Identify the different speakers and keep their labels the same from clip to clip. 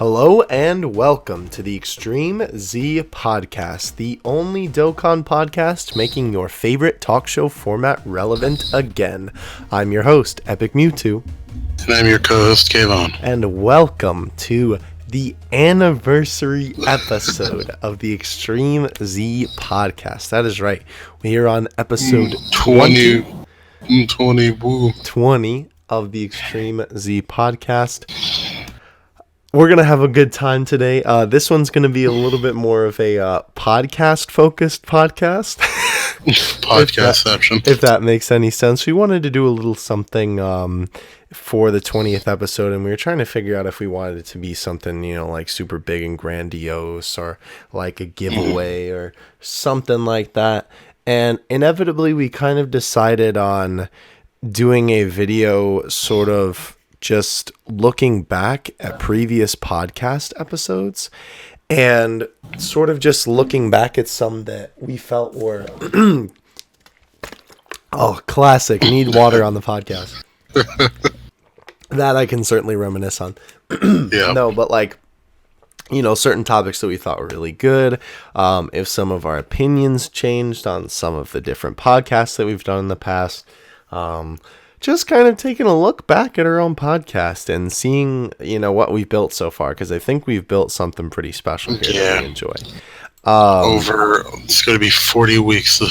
Speaker 1: Hello and welcome to the ExtremeZPodcast, the only Dokkan podcast making your favorite talk show format relevant again. I'm your host, Epic Mewtwo.
Speaker 2: And I'm your co-host, Kayvon.
Speaker 1: And welcome to the anniversary episode of the ExtremeZPodcast. That is right. We are on episode 20 of the ExtremeZPodcast. We're going to have a good time today. This one's going to be a little bit more of a podcast-focused podcast.
Speaker 2: Podcastception.
Speaker 1: If that makes any sense. We wanted to do a little something for the 20th episode, and we were trying to figure out if we wanted it to be something, like super big and grandiose, or like a giveaway or something like that. And inevitably, we kind of decided on doing a video sort of just looking back at previous podcast episodes and sort of just looking back at some that we felt were classic. Need water on the podcast. That I can certainly reminisce on.
Speaker 2: Yeah.
Speaker 1: No, but certain topics that we thought were really good. If some of our opinions changed on some of the different podcasts that we've done in the past. Just kind of taking a look back at our own podcast and seeing, what we've built so far, because I think we've built something pretty special here that we enjoy.
Speaker 2: It's going to be 40 weeks,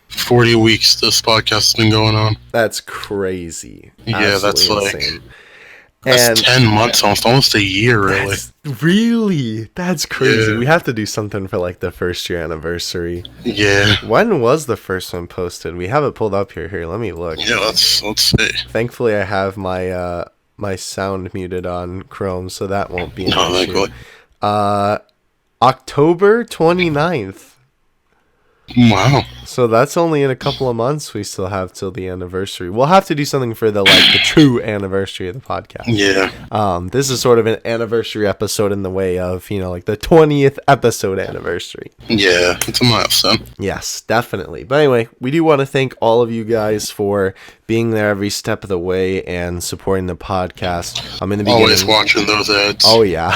Speaker 2: 40 weeks this podcast has been going on.
Speaker 1: That's crazy.
Speaker 2: Yeah,
Speaker 1: Absolutely
Speaker 2: that's
Speaker 1: insane.
Speaker 2: That's 10 months, almost a year, really.
Speaker 1: That's crazy.
Speaker 2: Yeah.
Speaker 1: We have to do something for the first year anniversary.
Speaker 2: Yeah.
Speaker 1: When was the first one posted? We have it pulled up here. Here, let me look.
Speaker 2: Yeah, let's see.
Speaker 1: Thankfully, I have my my sound muted on Chrome, so that won't be an issue. October 29th.
Speaker 2: Wow.
Speaker 1: So that's only in a couple of months. We still have till the anniversary. We'll have to do something for the true anniversary of the podcast.
Speaker 2: Yeah.
Speaker 1: This is sort of an anniversary episode in the way of, the 20th episode anniversary.
Speaker 2: Yeah, it's a milestone.
Speaker 1: Yes, definitely. But anyway, we do want to thank all of you guys for being there every step of the way and supporting the podcast. In the beginning,
Speaker 2: always watching those ads.
Speaker 1: Oh yeah.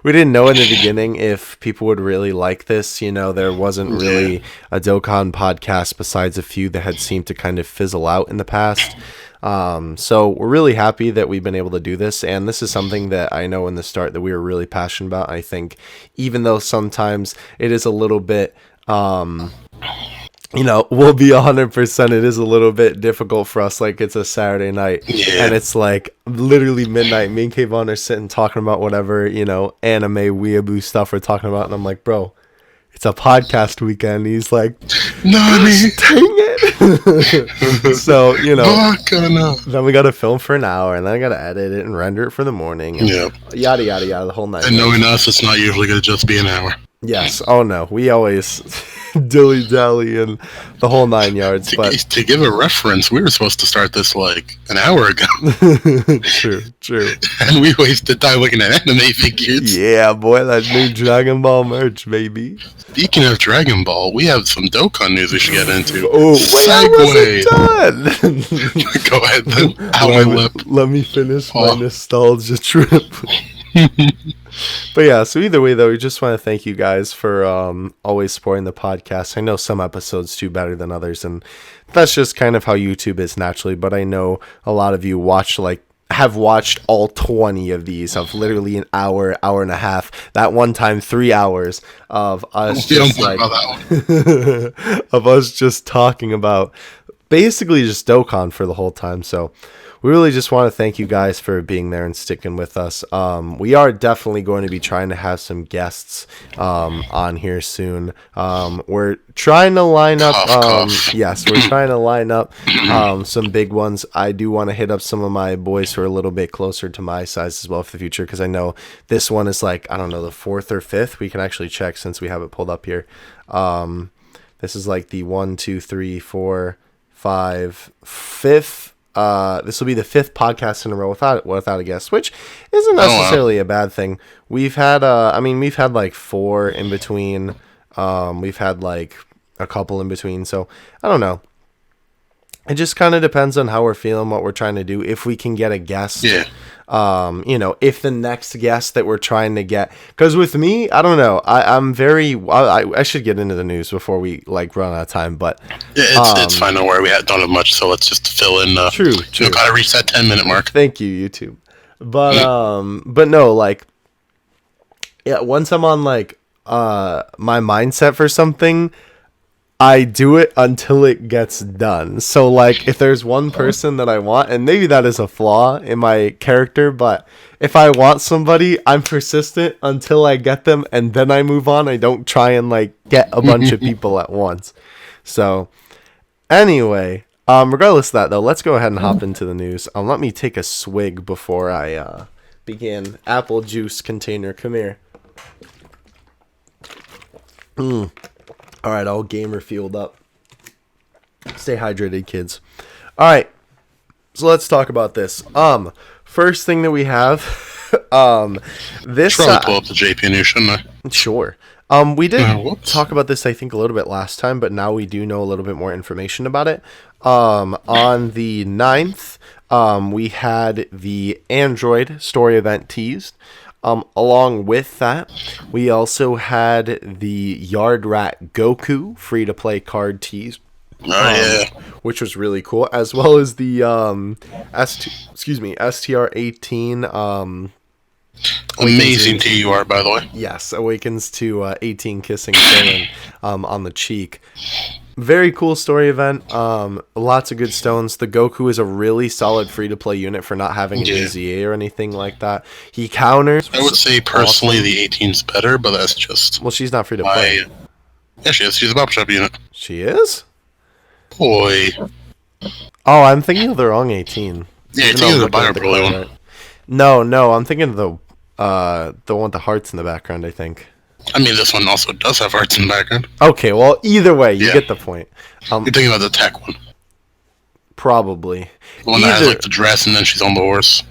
Speaker 1: We didn't know in the beginning if people would really like this. There wasn't really a Dokkan podcast besides a few that had seemed to kind of fizzle out in the past. So we're really happy that we've been able to do this, and this is something that I know in the start that we were really passionate about. I think even though sometimes it is a little bit we'll be 100%. It is a little bit difficult for us. It's a Saturday night, and it's literally midnight. Me and Kayvon are sitting talking about whatever anime weeaboo stuff we're talking about, and I'm like, bro, it's a podcast weekend. He's like,
Speaker 2: Nani?
Speaker 1: Dang it. So then we got to film for an hour, and then I got to edit it and render it for the morning, and yada yada yada, the whole night.
Speaker 2: And knowing us, it's not usually going to just be an hour.
Speaker 1: Yes. Oh no, we always dilly-dally and the whole 9 yards.
Speaker 2: To give a reference, we were supposed to start this an hour ago.
Speaker 1: True.
Speaker 2: And we wasted time looking at anime figures.
Speaker 1: Yeah, boy, that new Dragon Ball merch, baby.
Speaker 2: Speaking of Dragon Ball, we have some Dokkan news we should get into.
Speaker 1: Oh, wait, I wasn't done.
Speaker 2: Go ahead, then.
Speaker 1: Let me finish my nostalgia trip. But yeah, so either way though, we just want to thank you guys for always supporting the podcast. I know some episodes do better than others, and that's just kind of how YouTube is naturally, but I know a lot of you have watched all 20 of these of literally an hour and a half. That one time 3 hours of us of us just talking about basically just Dokkan for the whole time. So we really just want to thank you guys for being there and sticking with us. We are definitely going to be trying to have some guests on here soon. We're trying to line up. Yes, we're trying to line up some big ones. I do want to hit up some of my boys who are a little bit closer to my size as well for the future, because I know this one is the 4th or 5th. We can actually check since we have it pulled up here. This is the 1, 2, 3, 4, 5, 5th. This will be the 5th podcast in a row without a guest, which isn't necessarily a bad thing. We've had, we've had 4 in between. We've had a couple in between. So I don't know. It just kind of depends on how we're feeling, what we're trying to do. If we can get a guest, if the next guest that we're trying to get, because with me, I don't know, I should get into the news before we run out of time, but
Speaker 2: it's fine. Don't worry, we don't have much, so let's just fill in.
Speaker 1: True.
Speaker 2: Gotta reach that 10-minute mark.
Speaker 1: Thank you, YouTube. But no, once I'm on my mindset for something, I do it until it gets done. So, if there's one person that I want, and maybe that is a flaw in my character, but if I want somebody, I'm persistent until I get them, and then I move on. I don't try and, get a bunch of people at once. So, anyway, regardless of that, though, let's go ahead and hop into the news. Let me take a swig before I begin. Apple juice container, come here. All right, all gamer fueled up. Stay hydrated, kids. All right, so let's talk about this. First thing that we have, this.
Speaker 2: Should probably pull up the JP news, shouldn't I?
Speaker 1: Sure. We did talk about this, I think, a little bit last time, but now we do know a little bit more information about it. On the 9th, we had the Android story event teased. Along with that, we also had the Yard Rat Goku free-to-play card teased. Which was really cool, as well as the STR18
Speaker 2: amazing TUR, by the way.
Speaker 1: Yes, awakens to 18 kissing Krillin on the cheek. Very cool story event. Lots of good stones. The Goku is a really solid free-to-play unit for not having an EZA or anything like that. He counters.
Speaker 2: I would say personally the 18's better, but that's just...
Speaker 1: Well, she's not free-to-play.
Speaker 2: Yeah, she is. She's a Bop Shop unit.
Speaker 1: She is?
Speaker 2: Boy.
Speaker 1: Oh, I'm thinking of the wrong 18.
Speaker 2: Yeah, 18 is the Bio-Broly one.
Speaker 1: Right. No, I'm thinking of the one with the hearts in the background, I think.
Speaker 2: I mean, this one also does have hearts in the background.
Speaker 1: Okay, well, either way, you get the point.
Speaker 2: You're thinking about the tech one.
Speaker 1: Probably.
Speaker 2: The one that has, the dress and then she's on the horse.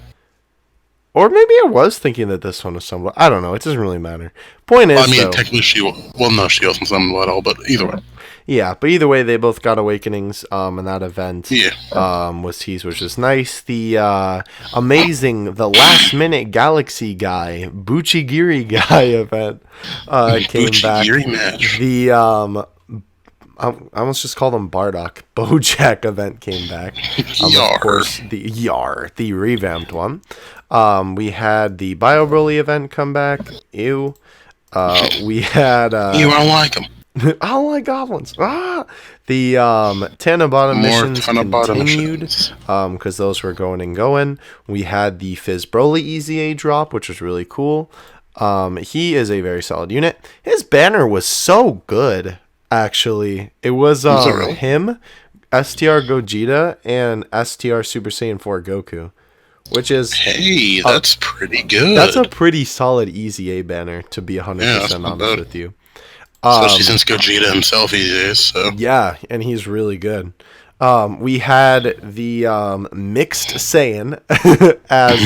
Speaker 1: Or maybe I was thinking that this one was somewhat... I don't know, it doesn't really matter. Point is,
Speaker 2: technically she... Well, no, she wasn't somewhat at all, but either way.
Speaker 1: Yeah, but either way, they both got awakenings, and that event was teased, which is nice. The amazing, the last-minute Galaxy guy, Buchigiri guy event came back.
Speaker 2: Match.
Speaker 1: The, I almost just called him Bardock. Bojack event came back. Of course, the revamped one. We had the Bio-Broly event come back. Ew. We had...
Speaker 2: Ew, I don't like them.
Speaker 1: I don't like goblins. The Tanabata missions continued because those were going and going. We had the Fizz Broly EZA drop, which was really cool. He is a very solid unit. His banner was so good, actually. It was him, STR Gogeta, and STR Super Saiyan 4 Goku. Which is...
Speaker 2: Hey, that's pretty good.
Speaker 1: That's a pretty solid EZA banner, to be 100% honest with you.
Speaker 2: Especially since Gogeta himself is, so...
Speaker 1: Yeah, and he's really good. We had the mixed Saiyan, as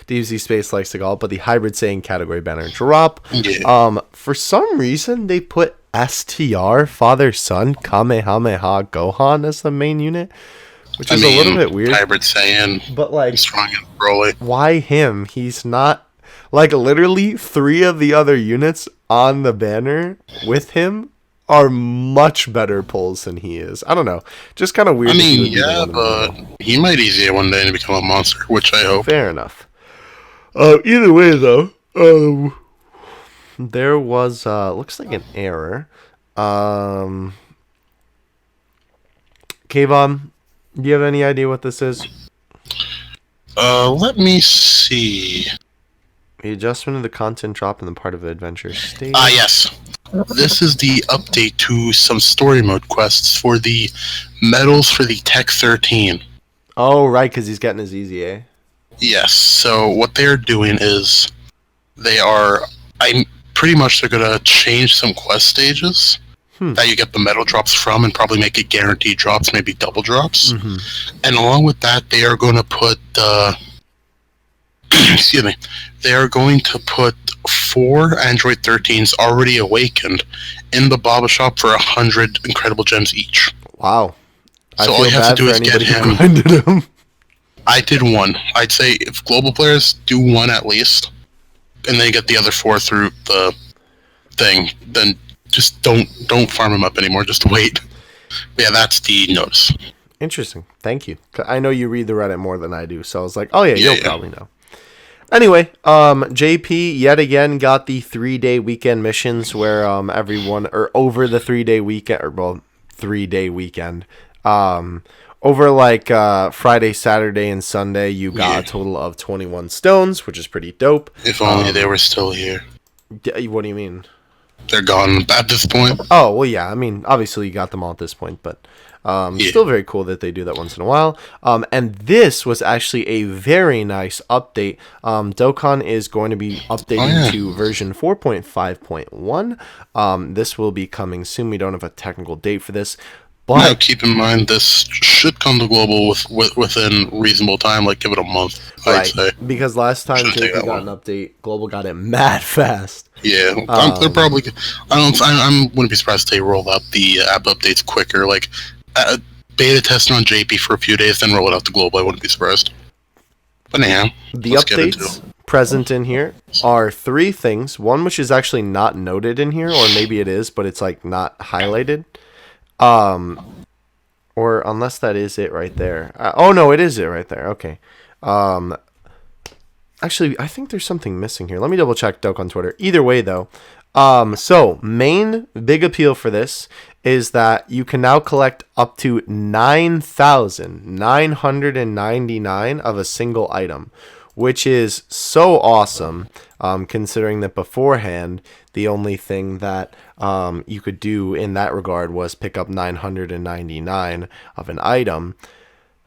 Speaker 1: DZ Space likes to call it, but the hybrid Saiyan category banner drop.
Speaker 2: Yeah.
Speaker 1: For some reason, they put STR, Father-Son, Kamehameha Gohan as the main unit, which is a little bit weird.
Speaker 2: Hybrid Saiyan,
Speaker 1: but
Speaker 2: strong and Broly.
Speaker 1: Why him? He's not... literally 3 of the other units on the banner with him are much better pulls than he is. I don't know. Just kind of weird.
Speaker 2: But he might easy one day to become a monster, which I hope.
Speaker 1: Fair enough. Either way, though, there was, looks like an error. Kayvon, do you have any idea what this is?
Speaker 2: Let me see.
Speaker 1: The adjustment of the content drop in the part of the adventure stage.
Speaker 2: Yes. This is the update to some story mode quests for the medals for the Tech 13.
Speaker 1: Oh, right, because he's getting his EZA.
Speaker 2: Yes. So what they're doing is they're going to change some quest stages that you get the medal drops from and probably make it guaranteed drops, maybe double drops. Mm-hmm. And along with that, they are going to put excuse me. They are going to put 4 Android 13s already awakened in the Baba Shop for 100 incredible gems each.
Speaker 1: Wow. I
Speaker 2: So all
Speaker 1: feel
Speaker 2: you have to
Speaker 1: bad
Speaker 2: do
Speaker 1: for
Speaker 2: is get
Speaker 1: anybody who
Speaker 2: him.
Speaker 1: grinded him.
Speaker 2: I did one. I'd say if global players do one at least, and they get the other 4 through the thing, then just don't farm him up anymore. Just wait. But yeah, that's the notice.
Speaker 1: Interesting. Thank you. I know you read the Reddit more than I do, so I was like, oh yeah,
Speaker 2: Yeah,
Speaker 1: you'll probably know. Anyway, JP yet again got the 3-day weekend missions where everyone, or over the 3-day weekend, or well, 3-day weekend, over like Friday, Saturday, and Sunday, you got a total of 21 stones, which is pretty dope.
Speaker 2: If only they were still here.
Speaker 1: What do you mean?
Speaker 2: They're gone at this point.
Speaker 1: Oh, well, yeah. I mean, obviously you got them all at this point, but still very cool that they do that once in a while. And this was actually a very nice update. Dokkan is going to be updating to version 4.5.1. This will be coming soon. We don't have a technical date for this. But
Speaker 2: now, keep in mind, this should come to global within reasonable time. Like, give it a month, I'd say.
Speaker 1: Because last time JP got an update, global got it mad fast.
Speaker 2: Yeah, they're probably. I wouldn't be surprised if they roll out the app updates quicker. Like, beta testing on JP for a few days, then roll it out to global. I wouldn't be surprised. But anyhow,
Speaker 1: the updates present in here are 3 things. One which is actually not noted in here, or maybe it is, but it's like not highlighted. Or unless that is it right there. Oh no, it is it right there. Okay. Actually, I think there's something missing here. Let me double check Dokkan Twitter. Either way though, so main big appeal for this is that you can now collect up to 9,999 of a single item, which is so awesome, considering that beforehand, the only thing that you could do in that regard was pick up 999 of an item.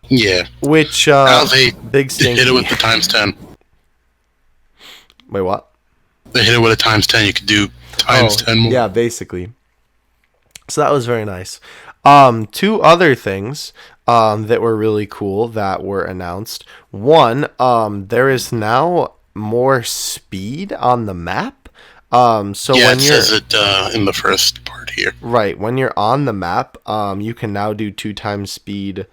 Speaker 2: Yeah.
Speaker 1: Which, big stinky.
Speaker 2: Hit it with the times 10.
Speaker 1: Wait, what?
Speaker 2: They hit it with a times 10. You could do times 10 more.
Speaker 1: Yeah, basically. So that was very nice. 2 other things that were really cool that were announced. One, there is now more speed on the map. So
Speaker 2: yeah,
Speaker 1: when
Speaker 2: it says it in the first part here.
Speaker 1: Right, when you're on the map, you can now do 2 times speed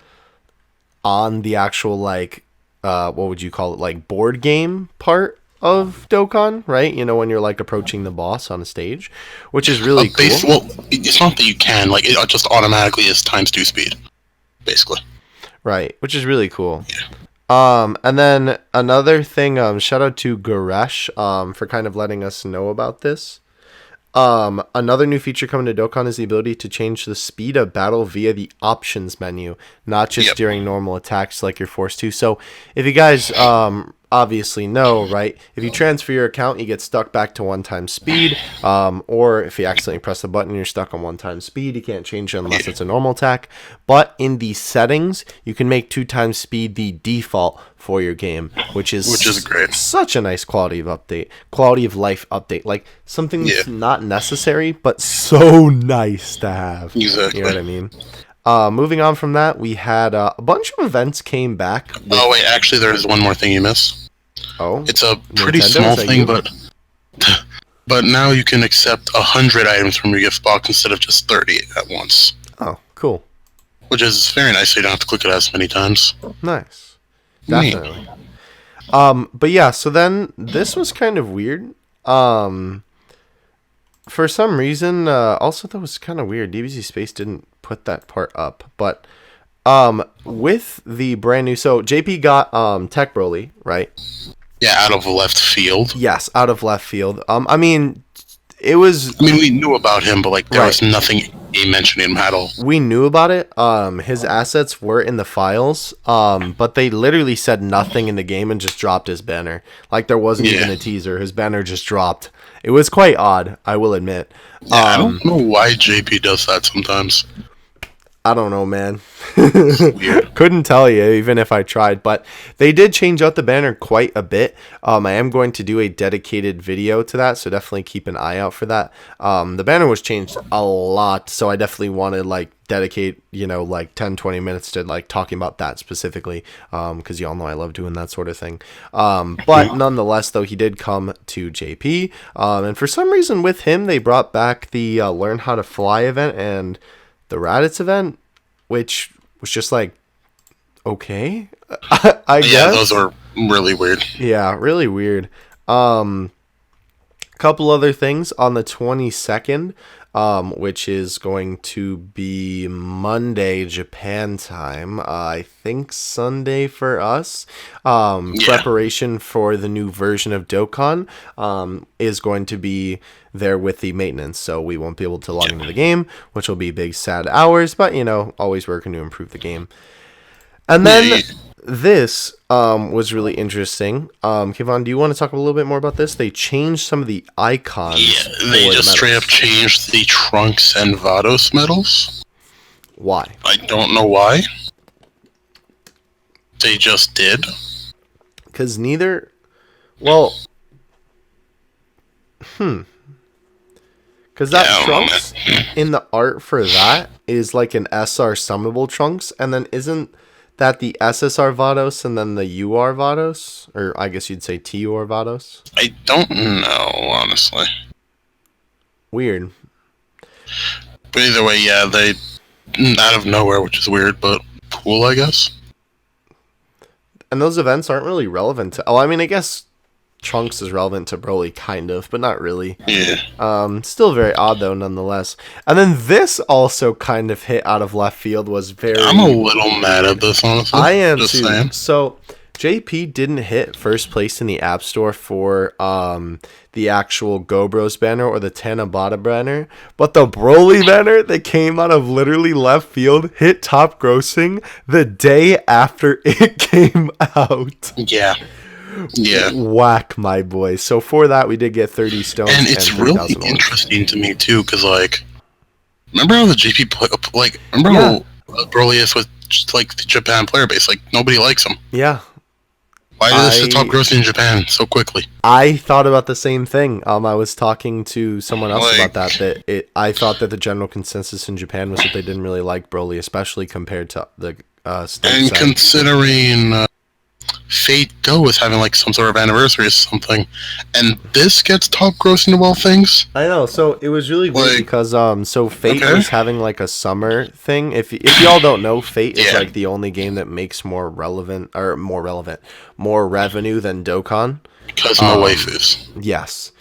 Speaker 1: on the actual, like, what would you call it, like, board game part of Dokkan, right? You know, when you're, like, approaching the boss on a stage, which is really cool.
Speaker 2: Well, it's not that you can, like, it just automatically is times 2 speed, basically.
Speaker 1: Right, which is really cool. Yeah. And then another thing, shout out to Goresh for kind of letting us know about this. Another new feature coming to Dokkan is the ability to change the speed of battle via the options menu, not just during normal attacks like you're forced to. So if you guys obviously know, right, if you transfer your account, you get stuck back to 1 time speed, or if you accidentally press the button, you're stuck on 1 time speed. You can't change it unless it's a normal attack. But in the settings, you can make 2 times speed the default for your game, which is
Speaker 2: great.
Speaker 1: Such a nice quality of life update, like something that's not necessary but so nice to have.
Speaker 2: Exactly.
Speaker 1: You know what I mean? Moving on from that, we had a bunch of events came back.
Speaker 2: Oh wait, actually there's one more thing you missed.
Speaker 1: Oh,
Speaker 2: it's a pretty small thing, but now you can accept 100 items from your gift box instead of just 30 at once.
Speaker 1: Oh, cool.
Speaker 2: Which is very nice, so you don't have to click it as many times.
Speaker 1: Nice. Definitely. But yeah, so then this was kind of weird. For some reason, also that was kind of weird. DBZ Space didn't put that part up, but with the brand new, so JP got Tech Broly, right?
Speaker 2: Yeah, out of left field.
Speaker 1: Yes, out of left field. I mean, it was.
Speaker 2: I mean, we knew about him, but like there was nothing mentioning him at all.
Speaker 1: We knew about it. His assets were in the files. But they literally said nothing in the game and just dropped his banner. Like there wasn't even a teaser. His banner just dropped. It was quite odd, I will admit.
Speaker 2: Yeah, I don't know why JP does that sometimes.
Speaker 1: I don't know, man. Couldn't tell you, even if I tried. But they did change out the banner quite a bit. I am going to do a dedicated video to that, so definitely keep an eye out for that. The banner was changed a lot, so I definitely want to like dedicate, like 10-20 minutes to like talking about that specifically, because y'all know I love doing that sort of thing. But nonetheless, though, he did come to JP, and for some reason with him, they brought back the Learn How to Fly event and the Raditz event, which was just like, okay, I guess.
Speaker 2: Yeah, those are really weird.
Speaker 1: Yeah, really weird. Couple other things on the 22nd, which is going to be Monday Japan time. I think Sunday for us. Preparation for the new version of Dokkan is going to be there with the maintenance, so we won't be able to log into the game, which will be big sad hours, but always working to improve the game. And then this was really interesting. Kevon, do you want to talk a little bit more about this? They changed some of the icons.
Speaker 2: Yeah, they just straight up changed the Trunks and Vados medals.
Speaker 1: Why?
Speaker 2: I don't know why. They just did.
Speaker 1: Because neither... Well... Because that Trunks in the art for that is like an SR summonable Trunks, and then isn't that the SSR Vados and then the UR Vados? Or I guess you'd say TUR Vados?
Speaker 2: I don't know, honestly.
Speaker 1: Weird.
Speaker 2: But either way, yeah, they... out of nowhere, which is weird, but cool, I guess.
Speaker 1: And those events aren't really relevant to... Oh, I mean, I guess Trunks is relevant to Broly, kind of, but not really.
Speaker 2: Yeah.
Speaker 1: Still very odd, though, nonetheless. And then this also kind of hit out of left field was very...
Speaker 2: I'm a little mad at this, honestly.
Speaker 1: I am,
Speaker 2: just
Speaker 1: too.
Speaker 2: Saying.
Speaker 1: So, JP didn't hit first place in the App Store for the actual GoBros banner or the Tanabata banner, but the Broly banner that came out of literally left field hit top grossing the day after it came out.
Speaker 2: Yeah. Yeah.
Speaker 1: Whack, my boy. So for that, we did get 30 stones.
Speaker 2: And it's really interesting to me, too, because, like, remember how the JP, how Broly is with, just, like, the Japan player base? Like, nobody likes him.
Speaker 1: Yeah.
Speaker 2: Why did this hit top grossing in Japan so quickly?
Speaker 1: I thought about the same thing. I was talking to someone else about that. I thought that the general consensus in Japan was that they didn't really like Broly, especially compared to the States.
Speaker 2: And considering Fate Go was having like some sort of anniversary or something, and this gets top grossing of all things.
Speaker 1: I know. So it was really weird because Fate was having like a summer thing. If y'all don't know, Fate is like the only game that makes more revenue than Dokkan.
Speaker 2: Because no waifus.
Speaker 1: Yes,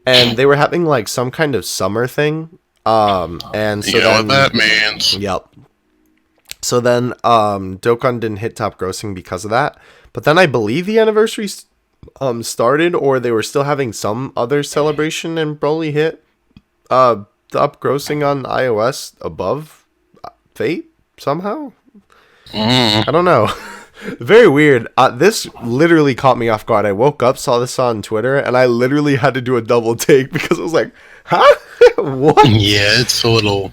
Speaker 1: and they were having like some kind of summer thing. And so
Speaker 2: what that means.
Speaker 1: Yep. So then Dokkan didn't hit top grossing because of that. But then I believe the anniversary started, or they were still having some other celebration, and Broly hit top grossing on iOS above Fate somehow. I don't know. Very weird. This literally caught me off guard. I woke up, saw this on Twitter, and I literally had to do a double take because I was like, huh? What?
Speaker 2: Yeah, it's a little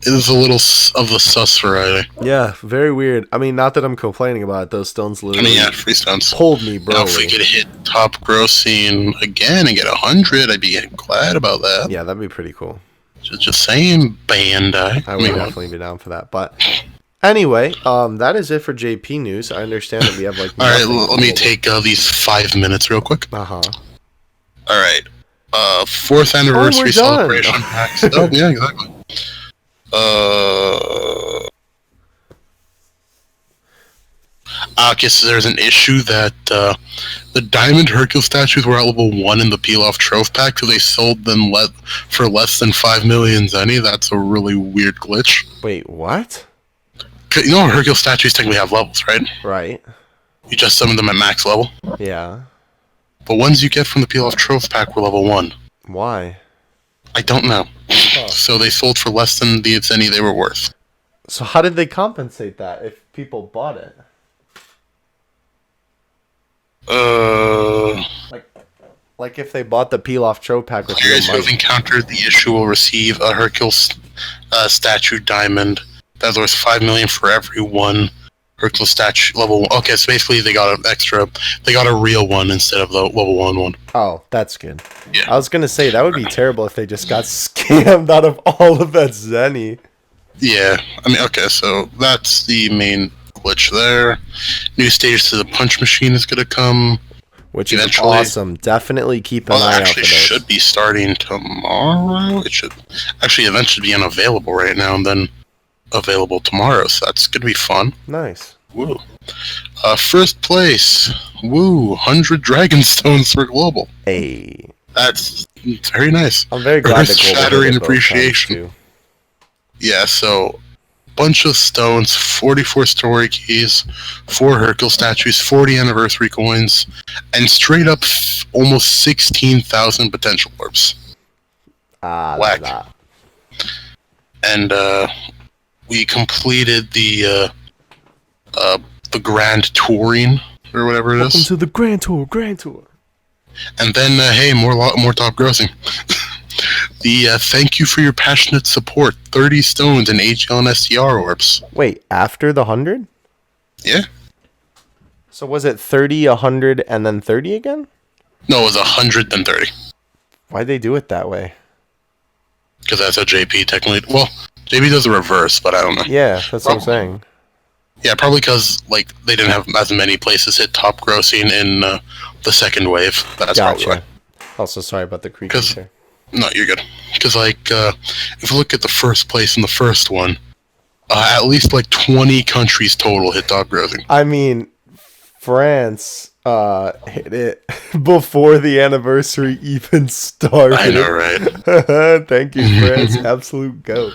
Speaker 2: of the sus variety.
Speaker 1: Yeah, very weird. I mean, not that I'm complaining about it. Those stones literally
Speaker 2: free stones.
Speaker 1: pulled me, bro.
Speaker 2: Now, if we could hit top grossing again and get 100, I'd be glad about that.
Speaker 1: Yeah, that'd be pretty cool.
Speaker 2: Just saying, Bandai.
Speaker 1: I would definitely be down for that. But anyway, that is it for JP news. I understand that we have like...
Speaker 2: All right, let me take these 5 minutes real quick.
Speaker 1: Uh-huh.
Speaker 2: All right. 4th anniversary celebration packs. Oh, yeah, exactly. Okay, so there's an issue that the Diamond Hercule statues were at level 1 in the peel-off trophy pack, so they sold them for less than 5 million zenny. That's a really weird glitch.
Speaker 1: Wait, what?
Speaker 2: You know Hercule statues technically have levels, right?
Speaker 1: Right.
Speaker 2: You just summon them at max level.
Speaker 1: Yeah.
Speaker 2: But ones you get from the peel-off trophy pack were level 1.
Speaker 1: Why?
Speaker 2: I don't know. So they sold for less than the zenny they were worth.
Speaker 1: So how did they compensate that if people bought it? Like if they bought the peel-off trophy pack with
Speaker 2: players who have encountered the issue will receive a Hercule statue diamond that's worth 5 million for every one Hercule statue level 1. Okay, so basically they got a real one instead of the level 1.
Speaker 1: Oh, that's good.
Speaker 2: Yeah.
Speaker 1: I was gonna say that would be terrible if they just got scammed out of all of that zenny.
Speaker 2: Yeah, I mean, okay, so that's the main glitch there. New stage to the punch machine is gonna come,
Speaker 1: which is awesome. Definitely keep an eye out for those.
Speaker 2: Should be starting tomorrow. It should actually event should be unavailable right now, and then available tomorrow, so that's gonna be fun.
Speaker 1: Nice.
Speaker 2: Woo. First place. Woo. 100 Dragon Stones for Global.
Speaker 1: Hey.
Speaker 2: That's very nice.
Speaker 1: I'm very glad that Global
Speaker 2: Earth-shattering
Speaker 1: did it both times,
Speaker 2: appreciation.
Speaker 1: too.
Speaker 2: Yeah, so bunch of stones, 44 story keys, 4 Hercule statues, 40 anniversary coins, and straight up almost 16,000 potential orbs. Whack. And we completed the Grand Touring, or whatever it is.
Speaker 1: Welcome to the Grand Tour.
Speaker 2: And then, hey, more top grossing. The thank you for your passionate support, 30 stones and HL and STR orbs.
Speaker 1: Wait, after the 100?
Speaker 2: Yeah.
Speaker 1: So was it 30, 100, and then 30 again?
Speaker 2: No, it was 100 then 30.
Speaker 1: Why'd they do it that way?
Speaker 2: Because that's how JP technically... Well, JP does a reverse, but I don't know.
Speaker 1: Yeah, that's what I'm saying.
Speaker 2: Yeah, probably because like they didn't have as many places hit top grossing in the second wave. That's probably why.
Speaker 1: Also, sorry about the creatures there.
Speaker 2: No, you're good. Because like if you look at the first place in the first one, at least like 20 countries total hit top grossing.
Speaker 1: I mean, France hit it before the anniversary even started.
Speaker 2: I know, right?
Speaker 1: Thank you, France. Absolute goat.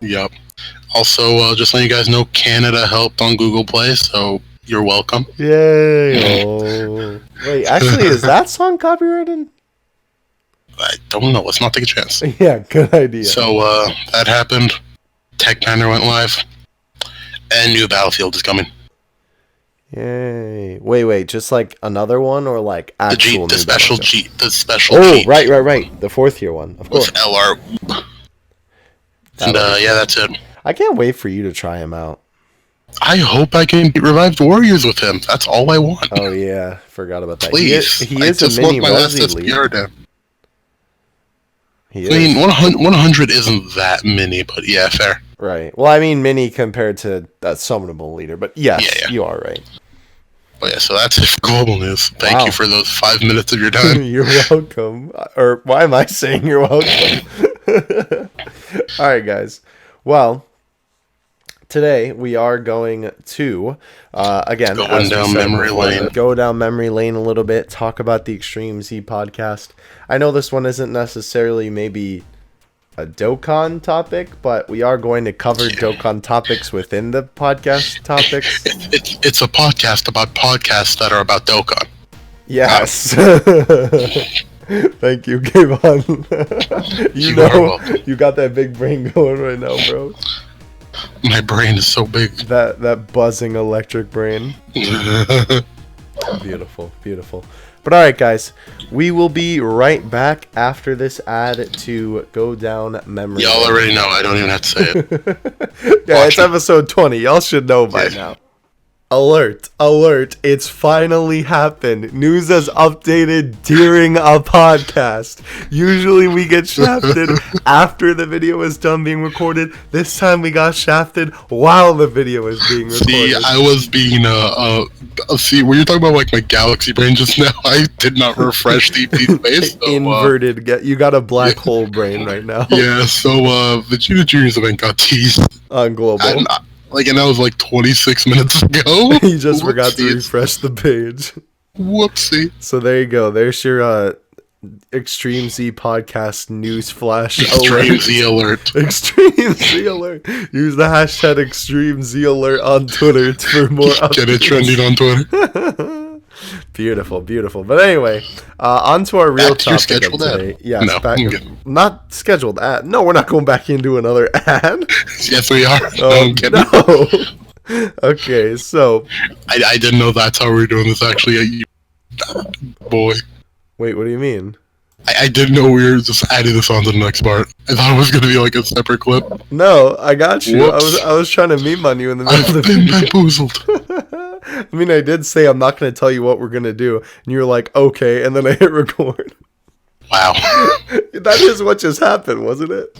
Speaker 2: Yep. Also, just letting you guys know, Canada helped on Google Play, so you're welcome.
Speaker 1: Yay! Oh. Wait, actually, is that song copyrighted?
Speaker 2: I don't know. Let's not take a chance.
Speaker 1: Yeah, good idea.
Speaker 2: So that happened. Tech Banner went live, and new Battlefield is coming.
Speaker 1: Yay! Wait, just like another one, or like actual
Speaker 2: the
Speaker 1: new
Speaker 2: special
Speaker 1: Battlefield?
Speaker 2: the special.
Speaker 1: Oh,
Speaker 2: cheat
Speaker 1: right. The 4th year one, of course.
Speaker 2: with LR. And yeah, that's it.
Speaker 1: I can't wait for you to try him out.
Speaker 2: I hope I can beat Revived Warriors with him. That's all I want.
Speaker 1: Oh yeah, forgot about that.
Speaker 2: Please,
Speaker 1: He is a mini Resi lead.
Speaker 2: down.
Speaker 1: He
Speaker 2: I mean,
Speaker 1: is.
Speaker 2: 100 isn't that many, but yeah, fair.
Speaker 1: Right. Well, I mean, mini compared to a summonable leader, but yes,
Speaker 2: Yeah.
Speaker 1: you are right.
Speaker 2: But yeah, so that's it for global news. Thank
Speaker 1: Wow.
Speaker 2: you for those 5 minutes of your time.
Speaker 1: You're welcome. Or why am I saying you're welcome? All right, guys. Well, today we are going to, again,
Speaker 2: Going down memory lane.
Speaker 1: Go down memory lane a little bit, talk about the Extreme Z podcast. I know this one isn't necessarily maybe a Dokkan topic, but we are going to cover Dokkan topics within the podcast topics.
Speaker 2: It's a podcast about podcasts that are about Dokkan.
Speaker 1: Yes. Thank you, Kayvon.
Speaker 2: You are welcome.
Speaker 1: You got that big brain going right now, bro.
Speaker 2: My brain is so big.
Speaker 1: That buzzing electric brain. Beautiful. But all right, guys, we will be right back after this ad to go down memory
Speaker 2: Y'all
Speaker 1: lane.
Speaker 2: already know. I don't even have to say it.
Speaker 1: Yeah, it's episode 20. Y'all should know by now. Alert. It's finally happened. News has updated during a podcast. Usually we get shafted after the video is done being recorded. This time we got shafted while the video is being recorded.
Speaker 2: See, I was being, see, when you're talking about, like, my galaxy brain just now, I did not refresh the space. So,
Speaker 1: inverted. You got a black hole brain right now.
Speaker 2: Yeah, so, Vegeta Junior's event got teased.
Speaker 1: On Global.
Speaker 2: And that was like 26 minutes ago.
Speaker 1: You just forgot to refresh the page.
Speaker 2: Whoopsie.
Speaker 1: So there you go. There's your Extreme Z podcast news flash
Speaker 2: Extreme Z alert.
Speaker 1: Extreme Z alert. Use the hashtag Extreme Z alert on Twitter for more updates.
Speaker 2: Get it trending on Twitter.
Speaker 1: Beautiful. But anyway, on to our real
Speaker 2: Back to your
Speaker 1: topic of
Speaker 2: scheduled
Speaker 1: today.
Speaker 2: ad.
Speaker 1: Yes,
Speaker 2: No,
Speaker 1: back,
Speaker 2: I'm good.
Speaker 1: not scheduled ad. No, we're not going back into another ad.
Speaker 2: Yes, we are.
Speaker 1: No. Okay, so
Speaker 2: I didn't know that's how we were doing this, actually. Boy.
Speaker 1: wait, what do you mean?
Speaker 2: I didn't know we were just adding this on to the next part. I thought it was going to be like a separate clip.
Speaker 1: No, I got you.
Speaker 2: Whoops.
Speaker 1: I was trying to meme on you in the middle of the
Speaker 2: I've been
Speaker 1: video.
Speaker 2: bamboozled.
Speaker 1: I mean, I did say I'm not going to tell you what we're going to do, and you were like, okay, and then I hit record.
Speaker 2: Wow.
Speaker 1: That is what just happened, wasn't it?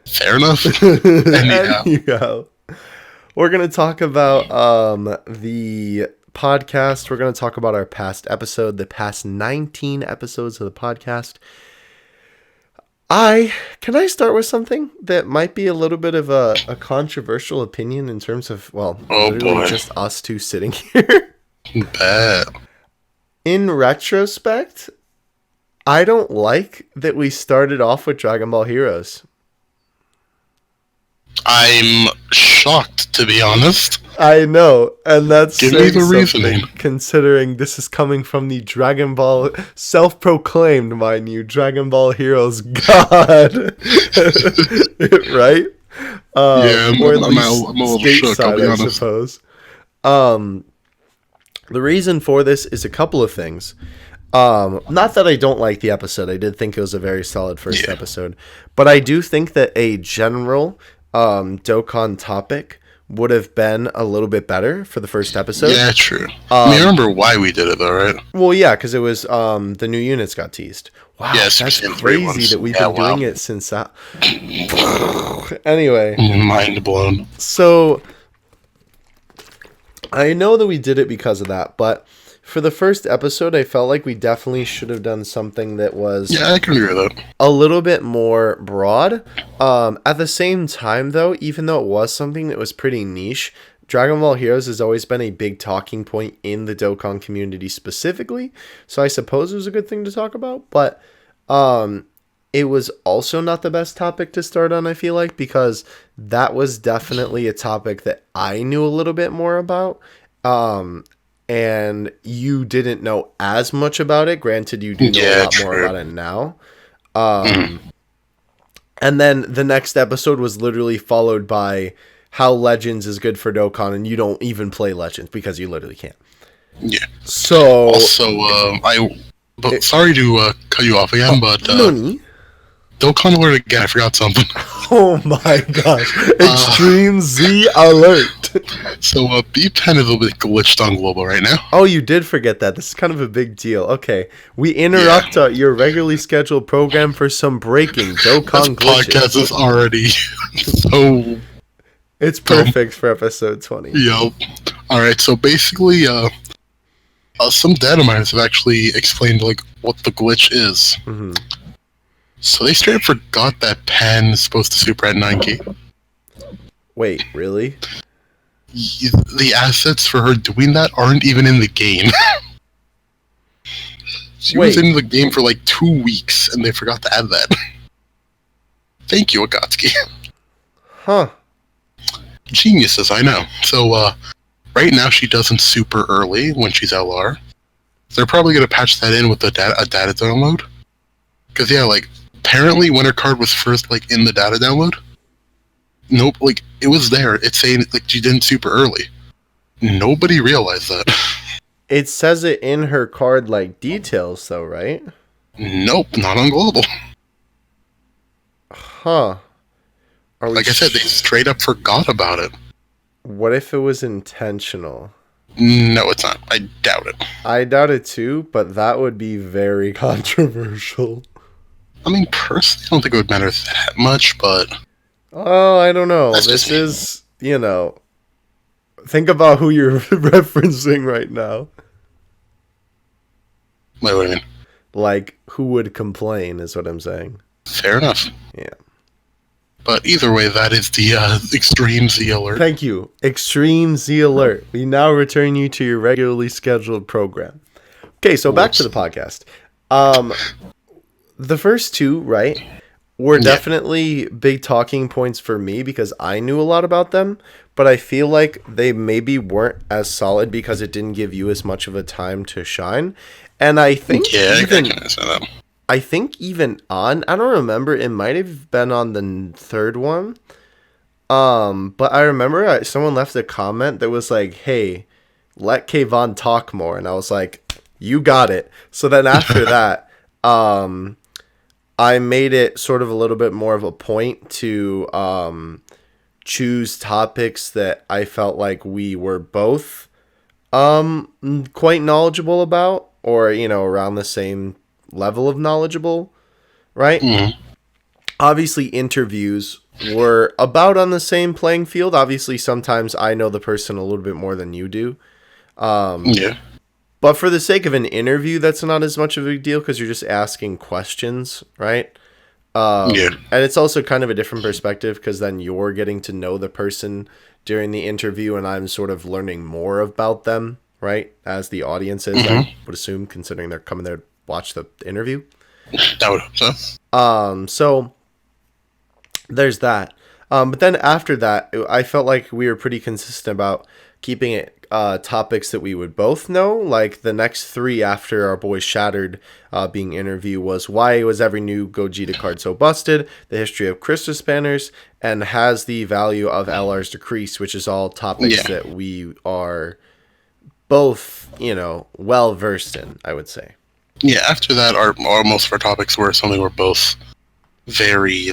Speaker 2: Fair enough. Anyhow.
Speaker 1: Anyhow, we're going to talk about the podcast. We're going to talk about our past episode, the past 19 episodes of the podcast. Can I start with something that might be a little bit of a controversial opinion in terms of, well,
Speaker 2: Oh
Speaker 1: literally
Speaker 2: boy.
Speaker 1: just us two sitting here.
Speaker 2: Bad.
Speaker 1: In retrospect, I don't like that we started off with Dragon Ball Heroes.
Speaker 2: I'm shocked, to be honest.
Speaker 1: I know, and that's
Speaker 2: Give me
Speaker 1: saying
Speaker 2: the
Speaker 1: something,
Speaker 2: reasoning.
Speaker 1: considering this is coming from the Dragon Ball, self-proclaimed, mind you, Dragon Ball Heroes god, right?
Speaker 2: Yeah,
Speaker 1: Or at
Speaker 2: I'm
Speaker 1: least
Speaker 2: a little shook, I'll
Speaker 1: stateside,
Speaker 2: be
Speaker 1: I
Speaker 2: honest.
Speaker 1: suppose. The reason for this is a couple of things. Not that I don't like the episode. I did think it was a very solid first episode. But I do think that a general Dokkan topic would have been a little bit better for the first episode.
Speaker 2: Yeah, true. I mean, I remember why we did it, though, right?
Speaker 1: Well, yeah, because it was the new units got teased. Wow,
Speaker 2: Yeah,
Speaker 1: that's
Speaker 2: Super Saiyan 3
Speaker 1: crazy
Speaker 2: ones.
Speaker 1: that we've
Speaker 2: Yeah,
Speaker 1: been doing it since that. Anyway,
Speaker 2: Mind blown.
Speaker 1: so I know that we did it because of that, but for the first episode, I felt like we definitely should have done something that was
Speaker 2: Yeah, I can agree with that.
Speaker 1: a little bit more broad. At the same time, though, even though it was something that was pretty niche, Dragon Ball Heroes has always been a big talking point in the Dokkan community specifically, so I suppose it was a good thing to talk about, but it was also not the best topic to start on, I feel like, because that was definitely a topic that I knew a little bit more about. And you didn't know as much about it. Granted, you do know a lot more about it now. And then the next episode was literally followed by how Legends is good for Dokkan, and you don't even play Legends because you literally can't.
Speaker 2: Yeah.
Speaker 1: So
Speaker 2: Also, sorry to cut you off again, but
Speaker 1: Nani?
Speaker 2: Dokkan alert again. I forgot something.
Speaker 1: Oh my gosh! Extreme Z alert!
Speaker 2: So B10 is a little bit glitched on global right now.
Speaker 1: Oh, you did forget that. This is kind of a big deal. Okay, we interrupt your regularly scheduled program for some breaking Dokkan glitches.
Speaker 2: Podcast is already so.
Speaker 1: It's perfect for episode 20.
Speaker 2: Yup. All right. So basically, some data miners have actually explained like what the glitch is.
Speaker 1: Mm-hmm.
Speaker 2: So they straight up forgot that Pan is supposed to super at 9K.
Speaker 1: Wait, really?
Speaker 2: The assets for her doing that aren't even in the game. She was in the game for like 2 weeks, and they forgot to add that. Thank you, Akatsuki.
Speaker 1: Huh.
Speaker 2: Geniuses, I know. So, right now she doesn't super early when she's LR. They're probably going to patch that in with a data download. Because, yeah, like, apparently when her card was first, like, in the data download, nope, like, it was there. It's saying, like, she didn't super early. Nobody realized that.
Speaker 1: It says it in her card, like, details, though, right?
Speaker 2: Nope, not on global.
Speaker 1: Huh.
Speaker 2: Like I said, they straight up forgot about it.
Speaker 1: What if it was intentional?
Speaker 2: No, it's not. I doubt it.
Speaker 1: I doubt it too, but that would be very controversial.
Speaker 2: I mean, personally, I don't think it would matter that much, but...
Speaker 1: Oh, I don't know.
Speaker 2: That's
Speaker 1: This
Speaker 2: just me.
Speaker 1: is, you know... Think about who you're referencing right now.
Speaker 2: Wait, what do you mean?
Speaker 1: Like, who would complain is what I'm saying.
Speaker 2: Fair enough.
Speaker 1: Yeah.
Speaker 2: But either way, that is the Extreme Z alert.
Speaker 1: Thank you. Extreme Z alert. We now return you to your regularly scheduled program. Okay, so back to the podcast. The first two, right, were definitely big talking points for me because I knew a lot about them, but I feel like they maybe weren't as solid because it didn't give you as much of a time to shine. And I think I think even on, I don't remember, it might have been on the third one. But I remember someone left a comment that was like, hey, let Kayvon talk more. And I was like, you got it. So then after that, I made it sort of a little bit more of a point to choose topics that I felt like we were both quite knowledgeable about, or, you know, around the same level of knowledgeable, right? Mm-hmm. Obviously, interviews were about on the same playing field. Obviously, sometimes I know the person a little bit more than you do. But for the sake of an interview, that's not as much of a big deal because you're just asking questions, right?
Speaker 2: Yeah.
Speaker 1: And it's also kind of a different perspective because then you're getting to know the person during the interview and I'm sort of learning more about them, right? As the audience is, I would assume, considering they're coming there to watch the interview.
Speaker 2: I would hope so.
Speaker 1: So there's that. But then after that, I felt like we were pretty consistent about keeping it topics that we would both know. Like the next three after our boy Shattered being interviewed was why was every new Gogeta card so busted, the history of Christmas banners, and has the value of LR's decrease, which is all topics that we are both, well versed in, I would say.
Speaker 2: Yeah, after that, most of our topics were something we're both very,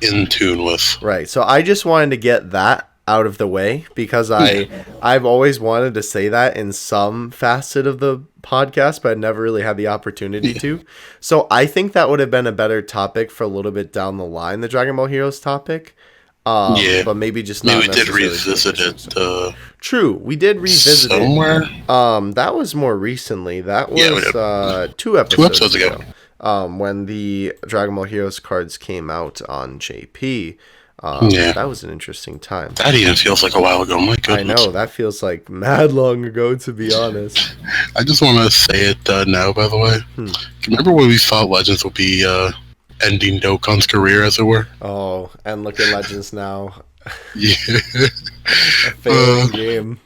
Speaker 2: in tune with.
Speaker 1: Right. So I just wanted to get that out of the way because I've always wanted to say that in some facet of the podcast, but I never really had the opportunity to. So I think that would have been a better topic for a little bit down the line, the Dragon Ball Heroes topic. But maybe just not.
Speaker 2: Maybe we did revisit it.
Speaker 1: True, we did revisit
Speaker 2: somewhere.
Speaker 1: It. That was more recently. That was 2 episodes ago. When the Dragon Ball Heroes cards came out on JP. That was an interesting time.
Speaker 2: That even feels like a while ago. My goodness.
Speaker 1: I know, that feels like mad long ago, to be honest.
Speaker 2: I just want to say it now, by the way. Remember when we thought Legends would be ending Dokkan's career, as it were?
Speaker 1: Oh, and look at Legends now.
Speaker 2: Yeah.
Speaker 1: A failing game.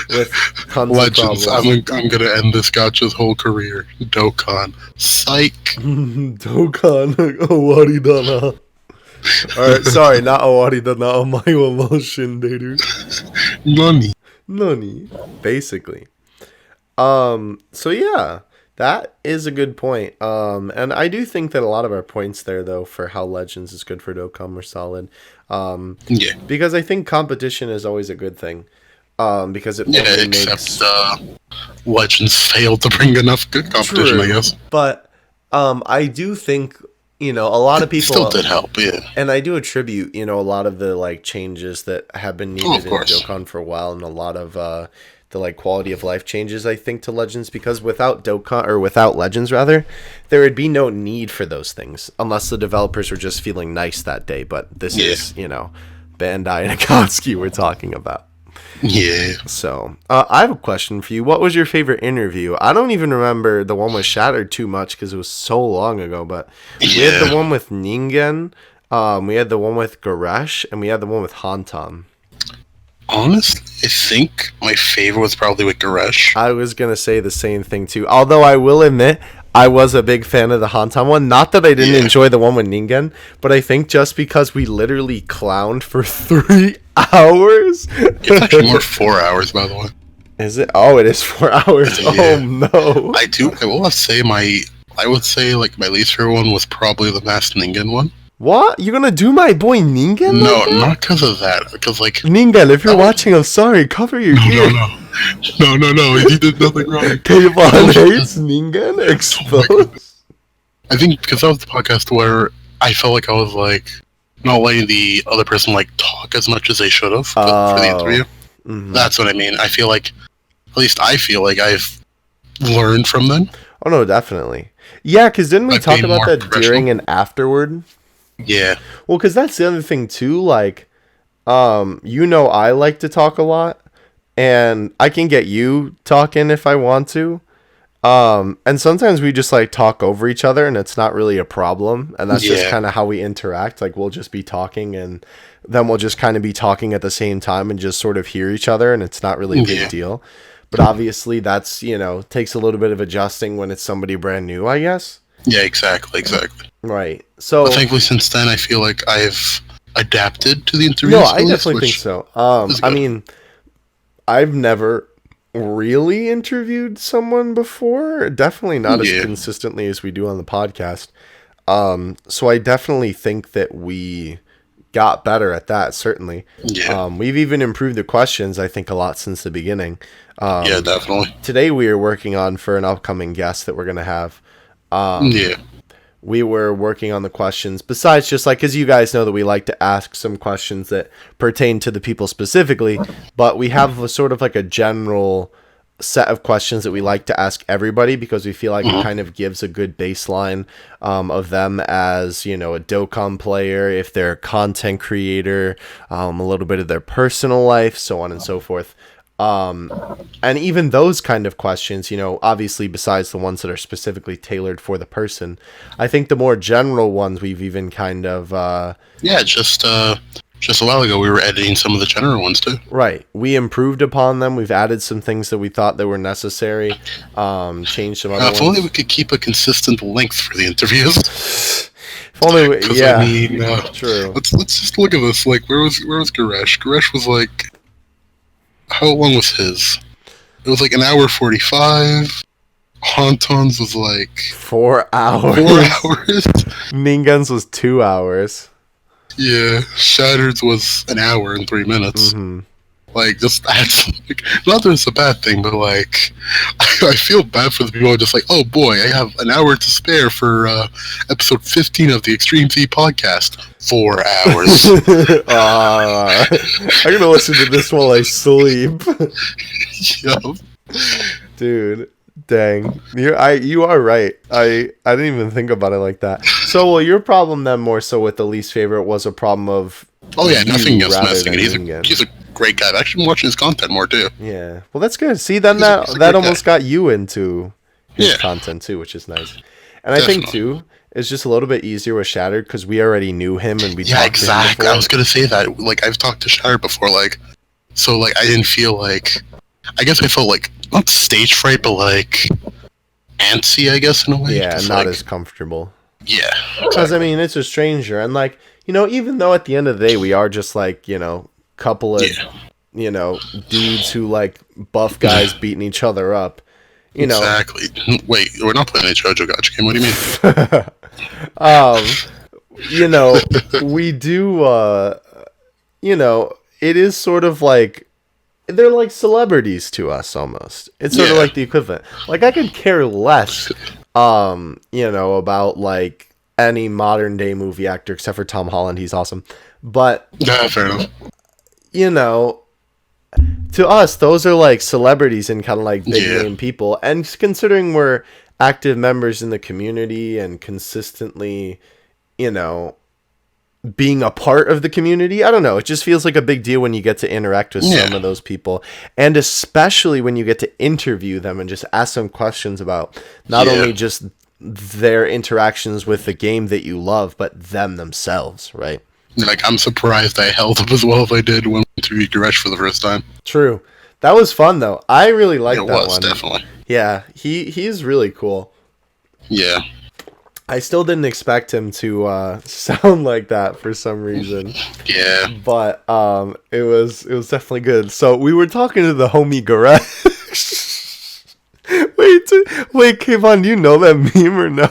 Speaker 1: With tons
Speaker 2: Legends,
Speaker 1: of problems.
Speaker 2: I'm gonna end this gotcha's whole career. Dokkan. Psych.
Speaker 1: Dokkan. Owari dana. Alright, sorry, not Owari dana. Omae wa mou shinderu. Nani. Basically. So yeah, that is a good point. And I do think that a lot of our points there, though, for how Legends is good for Dokkan were solid. Because I think competition is always a good thing. Because it
Speaker 2: makes Legends failed to bring enough good competition, I guess.
Speaker 1: But I do think a lot of people
Speaker 2: still did help,
Speaker 1: and I do attribute a lot of the changes that have been needed in Dokkan for a while, and a lot of the quality of life changes, I think, to Legends, because without Dokkan, or without Legends rather, there would be no need for those things unless the developers were just feeling nice that day. But this is Bandai and Akatsuki we're talking about.
Speaker 2: Yeah.
Speaker 1: So, I have a question for you. What was your favorite interview? I don't even remember the one with Shattered too much because it was so long ago, but we had the one with Ningen, we had the one with Goresh, and we had the one with Hantam.
Speaker 2: Honestly, I think my favorite was probably with Goresh.
Speaker 1: I was going to say the same thing too. Although I will admit, I was a big fan of the Hantam one. Not that I didn't enjoy the one with Ningen, but I think just because we literally clowned for 3 hours.
Speaker 2: It's actually more 4 hours, by the way.
Speaker 1: Is it? Oh, it is 4 hours.
Speaker 2: Yeah.
Speaker 1: Oh no.
Speaker 2: I will say my least favorite one was probably the Masked Ningen one.
Speaker 1: What? You're gonna do my boy Ningen?
Speaker 2: No, not because of that. Because
Speaker 1: Ningen, if you're watching, I'm sorry. Cover your ears.
Speaker 2: No. He did nothing wrong.
Speaker 1: Kayvon hates Ningen. Exposed.
Speaker 2: I think because that was the podcast where I felt like I was not letting the other person talk as much as they should have for the interview. Mm-hmm. That's what I mean. I feel like, at least I feel like I've learned from them.
Speaker 1: Oh no, definitely. Yeah, because didn't we talk about that during and afterward?
Speaker 2: Yeah.
Speaker 1: Well, because that's the other thing too. I like to talk a lot, and I can get you talking if I want to. And sometimes we just talk over each other, and it's not really a problem. And that's just kind of how we interact. We'll just be talking, and then we'll just kind of be talking at the same time and just sort of hear each other, and it's not really a big deal. But obviously, that's takes a little bit of adjusting when it's somebody brand new, I guess.
Speaker 2: Yeah, exactly.
Speaker 1: Right. So,
Speaker 2: but thankfully, since then, I feel like I've adapted to the interviews.
Speaker 1: No, I definitely think so. I mean, I've never really interviewed someone before. Definitely not as consistently as we do on the podcast. So I definitely think that we got better at that, certainly.
Speaker 2: Yeah.
Speaker 1: We've even improved the questions, I think, a lot since the beginning.
Speaker 2: Yeah, definitely.
Speaker 1: Today we are working on for an upcoming guest that we're going to have. We were working on the questions, besides just because you guys know that we like to ask some questions that pertain to the people specifically, but we have a sort of a general set of questions that we like to ask everybody because we feel like it kind of gives a good baseline of them as, you know, a Dokkan player, if they're a content creator, a little bit of their personal life, so on and so forth. And even those kind of questions, you know, obviously besides the ones that are specifically tailored for the person, I think the more general ones we've even kind of
Speaker 2: just a while ago we were editing some of the general ones too.
Speaker 1: Right, we improved upon them. We've added some things that we thought that were necessary, changed some other
Speaker 2: If
Speaker 1: ones.
Speaker 2: only we could keep a consistent length for the interviews.
Speaker 1: If only we, yeah,
Speaker 2: I mean,
Speaker 1: true.
Speaker 2: Let's just look at this. Like, where was Garesh? Garesh was like, how long was his? It was like an hour 45. Haunton's was like
Speaker 1: 4 hours.
Speaker 2: 4 hours.
Speaker 1: Ningen's was 2 hours.
Speaker 2: Yeah, Shattered's was an hour and 3 minutes. Like, just that's like, not that it's a bad thing, but like, I feel bad for the people who are just like, oh boy, I have an hour to spare for episode 15 of the ExtremeZPodcast. 4 hours.
Speaker 1: I'm gonna listen to this while I sleep.
Speaker 2: Yup.
Speaker 1: Dude, dang, you are right. I didn't even think about it like that. So, well, your problem then more so with the least favorite was a problem of
Speaker 2: nothing against
Speaker 1: rather
Speaker 2: messing.
Speaker 1: than
Speaker 2: He's a great guy. I've actually been watching his content more too.
Speaker 1: Yeah, well, that's good. See, then
Speaker 2: He's a
Speaker 1: that
Speaker 2: great
Speaker 1: almost
Speaker 2: guy.
Speaker 1: got you into his content too, which is nice. And I think too, it's just a little bit easier with Shattered because we already knew him and we talked to him before.
Speaker 2: I was gonna say that. Like, I've talked to Shattered before. Like, so like I didn't feel like. I guess I felt like not stage fright, but like antsy. I guess in a way.
Speaker 1: Yeah,
Speaker 2: Just
Speaker 1: not
Speaker 2: like,
Speaker 1: as comfortable.
Speaker 2: Yeah.
Speaker 1: Because I mean, it's a stranger, and like, you know, even though at the end of the day we are just like, you know, couple of you know, dudes who like buff guys beating each other up. You know.
Speaker 2: Exactly. Wait, we're not playing a JoJo Gacha game. What do you mean?
Speaker 1: You know, we do, you know, it is sort of like, they're like celebrities to us almost. It's sort of like the equivalent. Like, I could care less, you know, about like any modern day movie actor except for Tom Holland. He's awesome. But,
Speaker 2: Yeah, fair enough.
Speaker 1: you know, to us, those are like celebrities and kind of like big name people. And considering we're active members in the community and consistently, you know, being a part of the community, I don't know, it just feels like a big deal when you get to interact with some of those people, and especially when you get to interview them and just ask them questions about not only just their interactions with the game that you love, but them themselves, right?
Speaker 2: Like, I'm surprised I held up as well as I did when we interviewed Garesh for the first time.
Speaker 1: True. That was fun though. I really liked that one.
Speaker 2: It was, definitely.
Speaker 1: Yeah, he's really cool.
Speaker 2: Yeah.
Speaker 1: I still didn't expect him to sound like that for some reason.
Speaker 2: Yeah.
Speaker 1: But it was definitely good. So we were talking to the homie Garesh. wait, Kayvon, do you know that meme or no?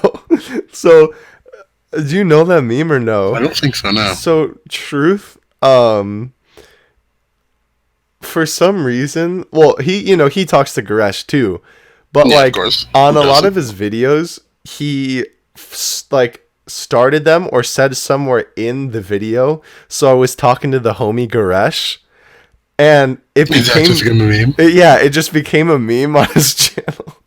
Speaker 1: So do you know that meme or no?
Speaker 2: I don't think so, no.
Speaker 1: So Truth, for some reason, well, he talks to Garesh too, but like on a lot of his videos, he like started them or said somewhere in the video. So I was talking to the homie Garesh, and it became
Speaker 2: a meme.
Speaker 1: It just became a meme on his channel.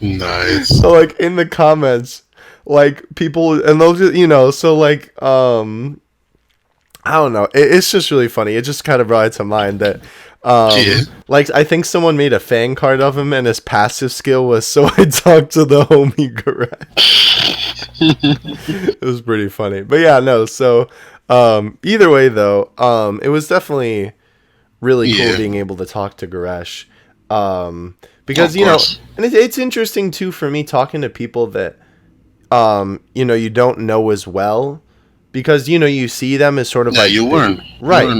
Speaker 2: Nice.
Speaker 1: So like in the comments, like people, and they'll just, you know, so like I don't know, it's just really funny. It just kind of brought it to mind that like I think someone made a fan card of him and his passive skill was so I talked to the homie Garesh. It was pretty funny. But yeah, no, so either way though, it was definitely really cool being able to talk to Garesh. Because you know, and it's interesting too for me talking to people that you know, you don't know as well, because you know, you see them as sort of like
Speaker 2: you learn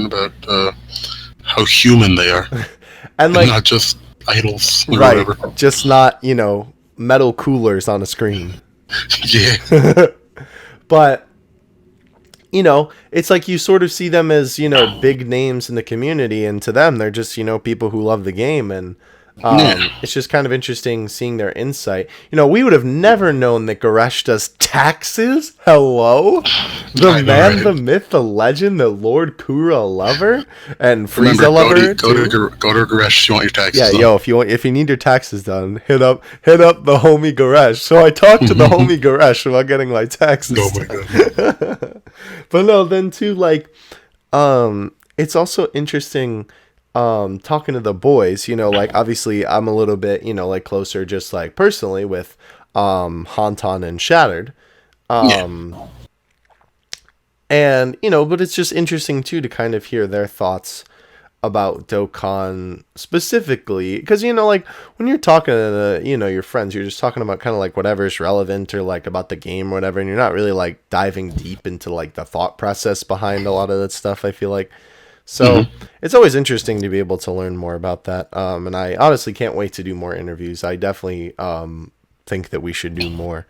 Speaker 2: about how human they are, and like not just idols, or whatever.
Speaker 1: Just not, you know, metal coolers on a screen.
Speaker 2: Yeah.
Speaker 1: But you know, it's like you sort of see them as, you know, big names in the community, and to them they're just, you know, people who love the game, and it's just kind of interesting seeing their insight. You know, we would have never known that Garesh does taxes? Hello? The
Speaker 2: I know,
Speaker 1: man,
Speaker 2: right?
Speaker 1: the myth, the legend, the Lord Kura lover, and
Speaker 2: Remember,
Speaker 1: Frieza lover
Speaker 2: go
Speaker 1: too.
Speaker 2: to Goresh if you want your
Speaker 1: Yeah,
Speaker 2: taxes done.
Speaker 1: yo, if you need your taxes done, hit up the homie Goresh. So I talked to the homie Goresh about getting my taxes
Speaker 2: Oh my
Speaker 1: done.
Speaker 2: god.
Speaker 1: But no, then too, like, it's also interesting talking to the boys, like obviously I'm a little bit, like closer just like personally with Hantan and Shattered.
Speaker 2: Yeah.
Speaker 1: And but it's just interesting too to kind of hear their thoughts about Dokkan specifically, because like when you're talking to your friends, you're just talking about kind of like whatever's relevant or like about the game or whatever, and you're not really like diving deep into like the thought process behind a lot of that stuff, I feel like. So it's always interesting to be able to learn more about that, and I honestly can't wait to do more interviews. I definitely think that we should do more,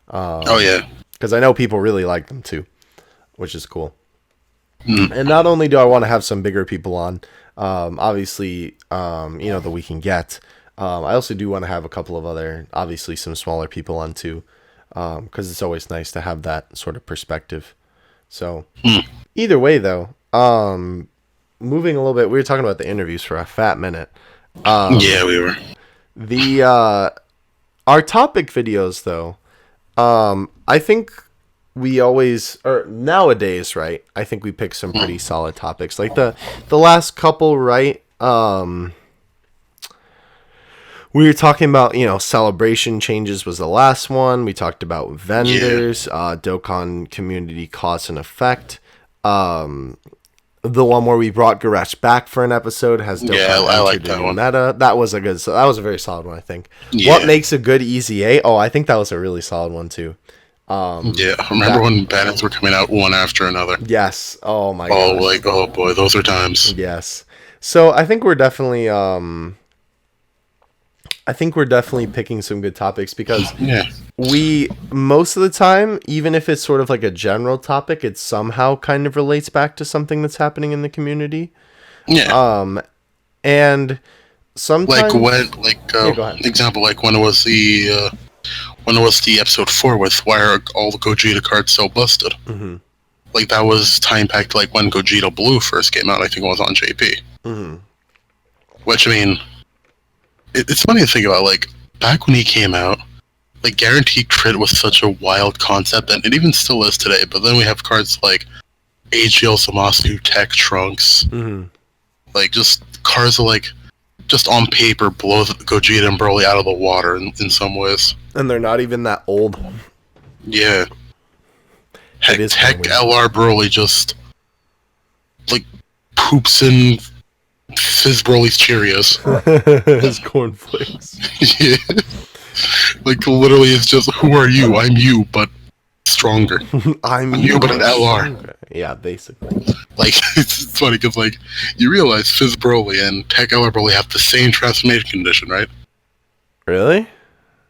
Speaker 2: Oh yeah.
Speaker 1: because I know people really like them too, which is cool. And not only do I want to have some bigger people on, obviously, that we can get, I also do want to have a couple of other, obviously, some smaller people on too, because it's always nice to have that sort of perspective. So, either way, though, moving a little bit, we were talking about the interviews for a fat minute.
Speaker 2: Yeah, we were.
Speaker 1: The our topic videos, though, I think we always, or nowadays, right? I think we pick some pretty solid topics. Like the last couple, right? We were talking about, celebration changes was the last one. We talked about vendors, Dokkan community cause and effect. The one where we brought Goresh back for an episode has Dokkan
Speaker 2: I like
Speaker 1: entered
Speaker 2: that
Speaker 1: a new
Speaker 2: one.
Speaker 1: meta. That was a very solid one, I think.
Speaker 2: Yeah.
Speaker 1: What makes a good Easy A? Oh, I think that was a really solid one too.
Speaker 2: Yeah, remember when banners were coming out one after another?
Speaker 1: Yes. Oh my
Speaker 2: Oh,
Speaker 1: gosh.
Speaker 2: like, oh boy, those are times.
Speaker 1: Yes. So I think we're definitely picking some good topics, because
Speaker 2: Yeah.
Speaker 1: we, most of the time, even if it's sort of like a general topic, it somehow kind of relates back to something that's happening in the community.
Speaker 2: Yeah.
Speaker 1: And sometimes,
Speaker 2: Like when,
Speaker 1: go ahead.
Speaker 2: example, like when it was the episode 4 with why are all the Gogeta cards so busted?
Speaker 1: Mm-hmm.
Speaker 2: Like that was time packed like when Gogeta Blue first came out. I think it was on JP.
Speaker 1: Mm-hmm.
Speaker 2: Which I mean, it's funny to think about. Like back when he came out, like guaranteed crit was such a wild concept, and it even still is today. But then we have cards like AGL Zamasu, Tech Trunks,
Speaker 1: Mm-hmm.
Speaker 2: like just cards that like just on paper blow Gogeta and Broly out of the water in some ways.
Speaker 1: And they're not even that old.
Speaker 2: Yeah. Heck,
Speaker 1: is
Speaker 2: Tech
Speaker 1: kinda
Speaker 2: LR Broly just like poops in Fizz Broly's Cheerios.
Speaker 1: His cornflakes.
Speaker 2: Yeah. Like literally it's just, who are you? I'm you, but stronger.
Speaker 1: I'm
Speaker 2: you, but an LR.
Speaker 1: Yeah, basically.
Speaker 2: Like, it's funny because, like, you realize Fizz Broly and Tech LR Broly have the same transformation condition, right?
Speaker 1: Really?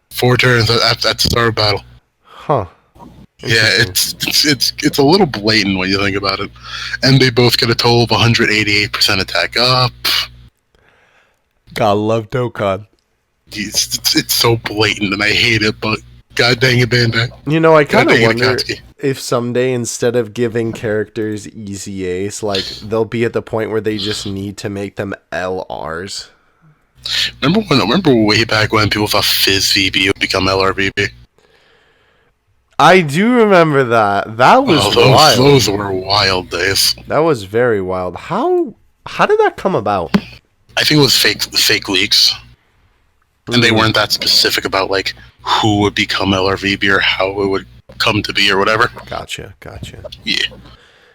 Speaker 2: 4 turns at the start of battle.
Speaker 1: Huh.
Speaker 2: Yeah, it's a little blatant when you think about it. And they both get a total of 188% attack up.
Speaker 1: God love Dokkan.
Speaker 2: It's so blatant and I hate it, but god dang it, Bandai.
Speaker 1: I kind of
Speaker 2: God dang it,
Speaker 1: wonder
Speaker 2: Akatsuki.
Speaker 1: if someday, instead of giving characters easy A's, like, they'll be at the point where they just need to make them LRs.
Speaker 2: Remember way back when people thought Fizz VB would become LR VB?
Speaker 1: I do remember that. That was wild.
Speaker 2: Those were wild days.
Speaker 1: That was very wild. How did that come about?
Speaker 2: I think it was fake leaks. And they weren't that specific about, like, who would become LRVB or how it would come to be or whatever.
Speaker 1: Gotcha.
Speaker 2: Yeah.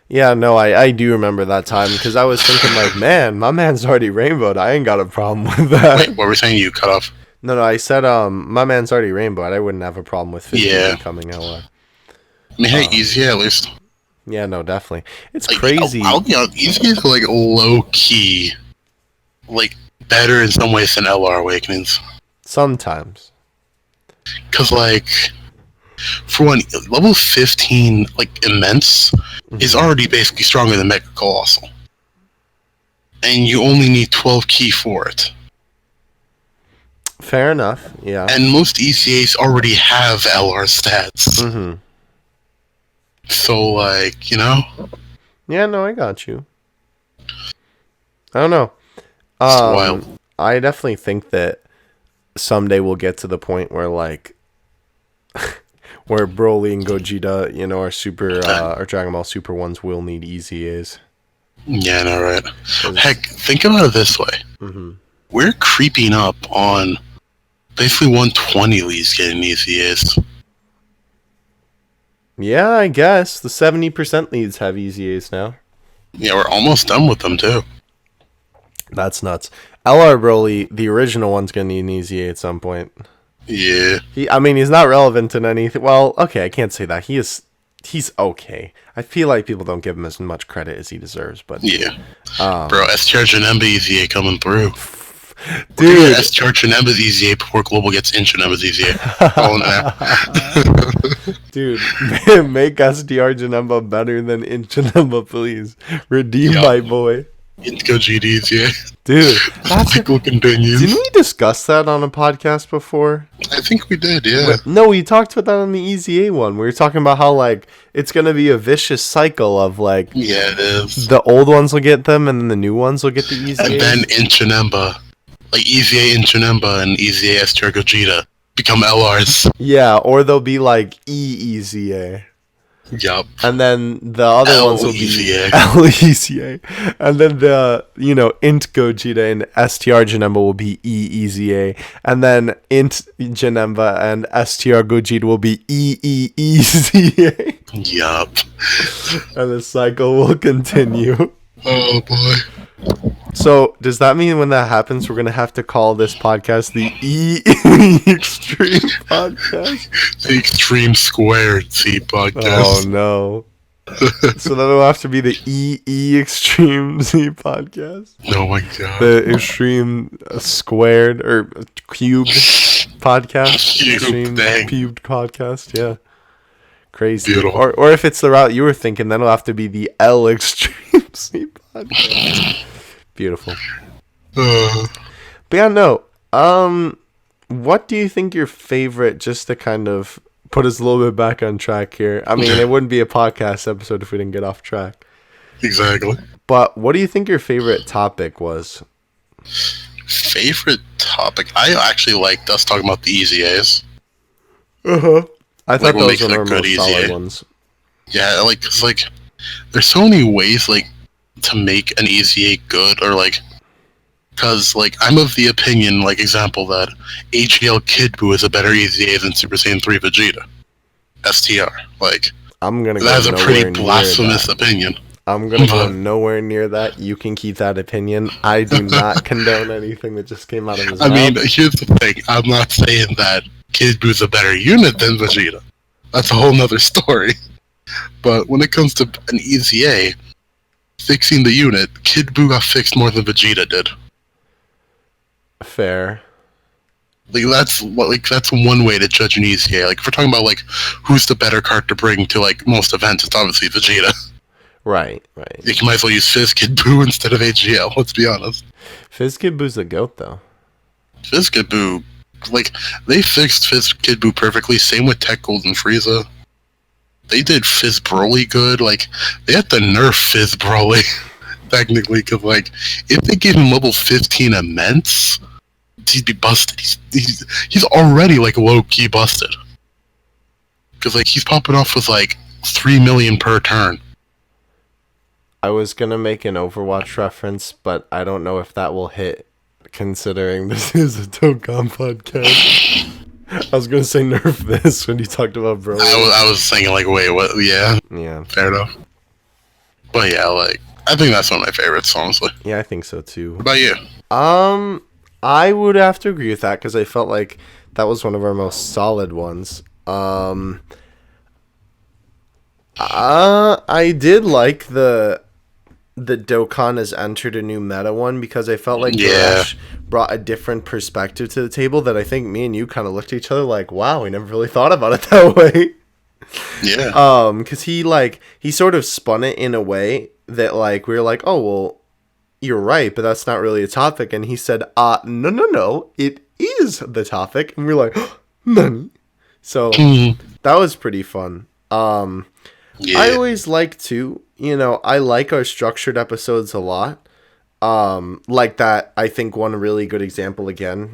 Speaker 1: Yeah, no, I do remember that time, because I was thinking, like, man, my man's already rainbowed. I ain't got a problem with that.
Speaker 2: Wait, what were you saying? You cut off?
Speaker 1: No, I said, my man's already rainbowed. I wouldn't have a problem with 50 becoming LR.
Speaker 2: I mean, hey, easy at least.
Speaker 1: Yeah, no, definitely. It's
Speaker 2: Like,
Speaker 1: crazy.
Speaker 2: I'll be honest, easy is, like, low-key, like, better in some ways than LR Awakenings.
Speaker 1: Sometimes.
Speaker 2: Because, like, for one, level 15, like, Immense is already basically stronger than Mega Colossal. And you only need 12 key for it.
Speaker 1: Fair enough, yeah.
Speaker 2: And most ECAs already have LR stats.
Speaker 1: Mm-hmm.
Speaker 2: So, like, you know?
Speaker 1: Yeah, no, I got you. I don't know.
Speaker 2: It's wild.
Speaker 1: I definitely think that someday we'll get to the point where, like, where Broly and Gogeta, you know, our super, our Dragon Ball Super ones will need easy A's.
Speaker 2: Yeah, I know, right? Heck, think about it this way.
Speaker 1: Mm-hmm.
Speaker 2: We're creeping up on basically 120 leads getting easy A's.
Speaker 1: Yeah, I guess. The 70% leads have easy A's now.
Speaker 2: Yeah, we're almost done with them, too.
Speaker 1: That's nuts. LR Broly, the original one's going to need an easy A at some point.
Speaker 2: Yeah.
Speaker 1: I mean, he's not relevant in anything. Well, okay, I can't say that. He's okay. I feel like people don't give him as much credit as he deserves, but...
Speaker 2: Yeah. Bro, STR Janemba easy A coming through.
Speaker 1: Dude.
Speaker 2: STR Janemba's easy A before Global gets in Janemba's easy A.
Speaker 1: Dude, make STR Janemba better than in Janemba, please. Redeem my boy.
Speaker 2: Go GDs, yeah.
Speaker 1: Dude, that's
Speaker 2: cycle continues.
Speaker 1: Didn't we discuss that on a podcast before?
Speaker 2: I think we did, yeah.
Speaker 1: No, we talked about that on the Easy A one. We were talking about how, like, it's going to be a vicious cycle of, like...
Speaker 2: Yeah, it is.
Speaker 1: The old ones will get them, and then the new ones will get the Easy
Speaker 2: And then in Janemba, like, Easy A in Janemba and Easy A STR Gogeta become LRs.
Speaker 1: Yeah, or they'll be, like, Easy A.
Speaker 2: Yup.
Speaker 1: And then the other ones will be L-E-Z-A. And then the, you know, int Gogeta and STR Janemba will be E-E-Z-A. And then int Janemba and STR Gogeta will be E-E-E-Z-A.
Speaker 2: Yup.
Speaker 1: And the cycle will continue.
Speaker 2: Oh, boy.
Speaker 1: So, does that mean when that happens, we're going to have to call this podcast the Extreme Podcast?
Speaker 2: The Extreme Squared Z Podcast.
Speaker 1: Oh, no. So then it'll have to be the Extreme Z Podcast.
Speaker 2: Oh, my God.
Speaker 1: The Extreme Squared or Cubed Podcast. Extreme Cubed Podcast, yeah. Crazy.
Speaker 2: Beautiful.
Speaker 1: Or if it's the route you were thinking, then it'll have to be the L Extreme Z Podcast. Beautiful. But yeah, no. What do you think your favorite, just to kind of put us a little bit back on track here? I mean, it wouldn't be a podcast episode if we didn't get off track.
Speaker 2: Exactly.
Speaker 1: But what do you think your favorite topic was?
Speaker 2: Favorite topic? I actually liked us talking about the easy A's.
Speaker 1: Uh-huh. I thought those were our
Speaker 2: good
Speaker 1: most solid ones.
Speaker 2: Yeah, like, cause like, there's so many ways, like, to make an easy A good, or like, cause like, I'm of the opinion, like, example, that AGL Kid Buu is a better easy A than Super Saiyan 3 Vegeta. STR. Like,
Speaker 1: I'm gonna go
Speaker 2: that's a pretty blasphemous opinion.
Speaker 1: I'm gonna go nowhere near that. You can keep that opinion. I do not condone anything that just came out of his mouth.
Speaker 2: I mean, here's the thing. I'm not saying that Kid Buu's a better unit than Vegeta. That's a whole nother story. But when it comes to an easy A, fixing the unit, Kid Buu got fixed more than Vegeta did.
Speaker 1: Fair.
Speaker 2: Like that's one way to judge an easy A. Like if we're talking about like who's the better card to bring to like most events, it's obviously Vegeta.
Speaker 1: Right.
Speaker 2: You might as well use Fizz Kid Buu instead of AGL, let's be honest.
Speaker 1: Fizz Kid Buu's the GOAT though.
Speaker 2: Fizz Kid Buu, like, they fixed Fizz Kid Buu perfectly, same with Tech Gold and Frieza. They did Fizz Broly good, like, they had to nerf Fizz Broly, technically, because, like, if they gave him level 15 immense, he'd be busted. He's already, like, low-key busted. Because, like, he's popping off with, like, 3 million per turn.
Speaker 1: I was gonna make an Overwatch reference, but I don't know if that will hit, considering this is a Dokkan podcast. I was gonna say nerf this when you talked about Broly.
Speaker 2: I was thinking like, wait, what? Yeah, fair enough. But yeah, like I think that's one of my favorites, honestly.
Speaker 1: Yeah, I think so too.
Speaker 2: What about you?
Speaker 1: I would have to agree with that because I felt like that was one of our most solid ones. I did like the Dokkan has entered a new meta one because I felt like Dash brought a different perspective to the table that I think me and you kind of looked at each other like, wow, we never really thought about it that way.
Speaker 2: Yeah.
Speaker 1: Because he sort of spun it in a way that like we were like, oh well, you're right, but that's not really a topic. And he said, no, it is the topic. And we were like, nani? So that was pretty fun. I
Speaker 2: Yeah.
Speaker 1: always like to, I like our structured episodes a lot. Like that, I think one really good example again,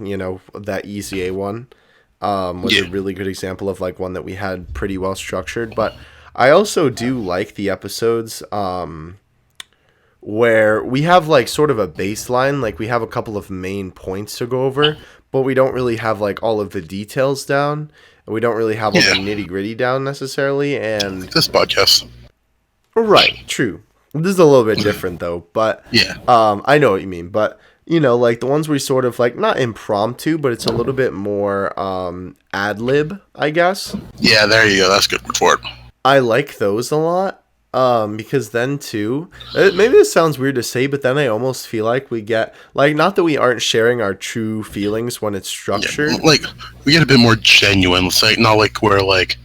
Speaker 1: that EZA one, was a
Speaker 2: Yeah.
Speaker 1: really good example of like one that we had pretty well structured. But I also do like the episodes, where we have like sort of a baseline, like we have a couple of main points to go over, but we don't really have like all of the details down. And we don't really have all the
Speaker 2: Yeah.
Speaker 1: nitty gritty down necessarily. And
Speaker 2: This podcast.
Speaker 1: right, true. This is a little bit different though, but
Speaker 2: Yeah.
Speaker 1: I know what you mean. But like the ones we sort of like not impromptu, but it's a little bit more ad lib, I guess.
Speaker 2: Yeah, there you go. That's a good word for it.
Speaker 1: I like those a lot. Because then too, maybe this sounds weird to say, but then I almost feel like we get like not that we aren't sharing our true feelings when it's structured.
Speaker 2: Yeah, like, we get a bit more genuine. It's like, not like we're, like,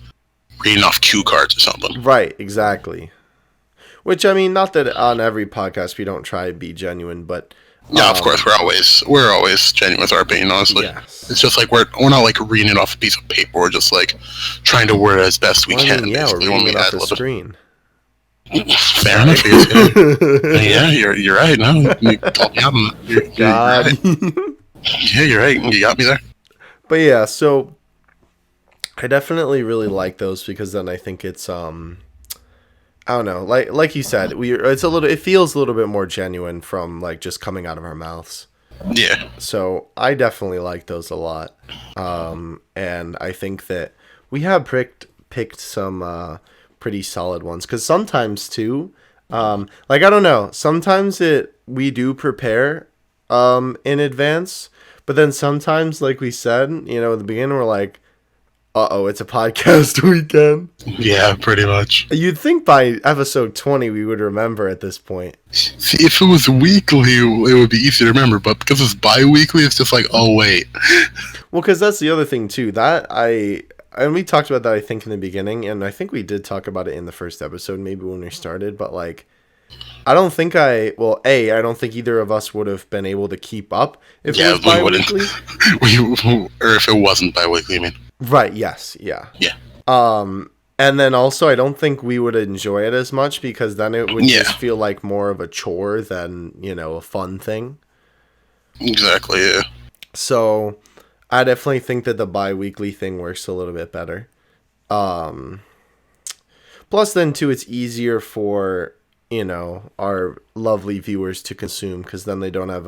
Speaker 2: reading off cue cards or something.
Speaker 1: Right, exactly. Which I mean, not that on every podcast we don't try to be genuine, but
Speaker 2: Yeah, of course, we're always genuine with our opinion, honestly.
Speaker 1: yes.
Speaker 2: It's just like we're not like reading it off a piece of paper. We're just like trying to word it as best we
Speaker 1: Well, I
Speaker 2: can.
Speaker 1: mean, yeah, we're
Speaker 2: basically, when
Speaker 1: reading
Speaker 2: we
Speaker 1: it off
Speaker 2: add a
Speaker 1: the
Speaker 2: little
Speaker 1: screen.
Speaker 2: bit. Fair enough. I guess, yeah, you're right. No, you called me out. You're
Speaker 1: God.
Speaker 2: right. Yeah, you're right. You got me there.
Speaker 1: But yeah, so I definitely really like those because then I think it's I don't know, like you said, it feels a little bit more genuine from like just coming out of our mouths.
Speaker 2: Yeah.
Speaker 1: So I definitely like those a lot. And I think that we have picked some pretty solid ones because sometimes too, like I don't know, sometimes we do prepare in advance, but then sometimes like we said, at the beginning we're like, uh-oh, it's a podcast weekend.
Speaker 2: Yeah, pretty much.
Speaker 1: You'd think by episode 20 we would remember at this point.
Speaker 2: See, if it was weekly, it would be easy to remember. But because it's bi-weekly, it's just like, oh wait.
Speaker 1: Well, because that's the other thing too. And we talked about that I think in the beginning, and I think we did talk about it in the first episode, maybe when we started. But like, I don't think I don't think either of us would have been able to keep up if it was bi-weekly.
Speaker 2: Or if it wasn't bi-weekly, I mean.
Speaker 1: Right. Yes. Yeah.
Speaker 2: Yeah.
Speaker 1: And then also, I don't think we would enjoy it as much because then it would just feel like more of a chore than, a fun thing.
Speaker 2: Exactly, yeah.
Speaker 1: So I definitely think that the bi-weekly thing works a little bit better. Plus, then, too, it's easier for, our lovely viewers to consume because then they don't have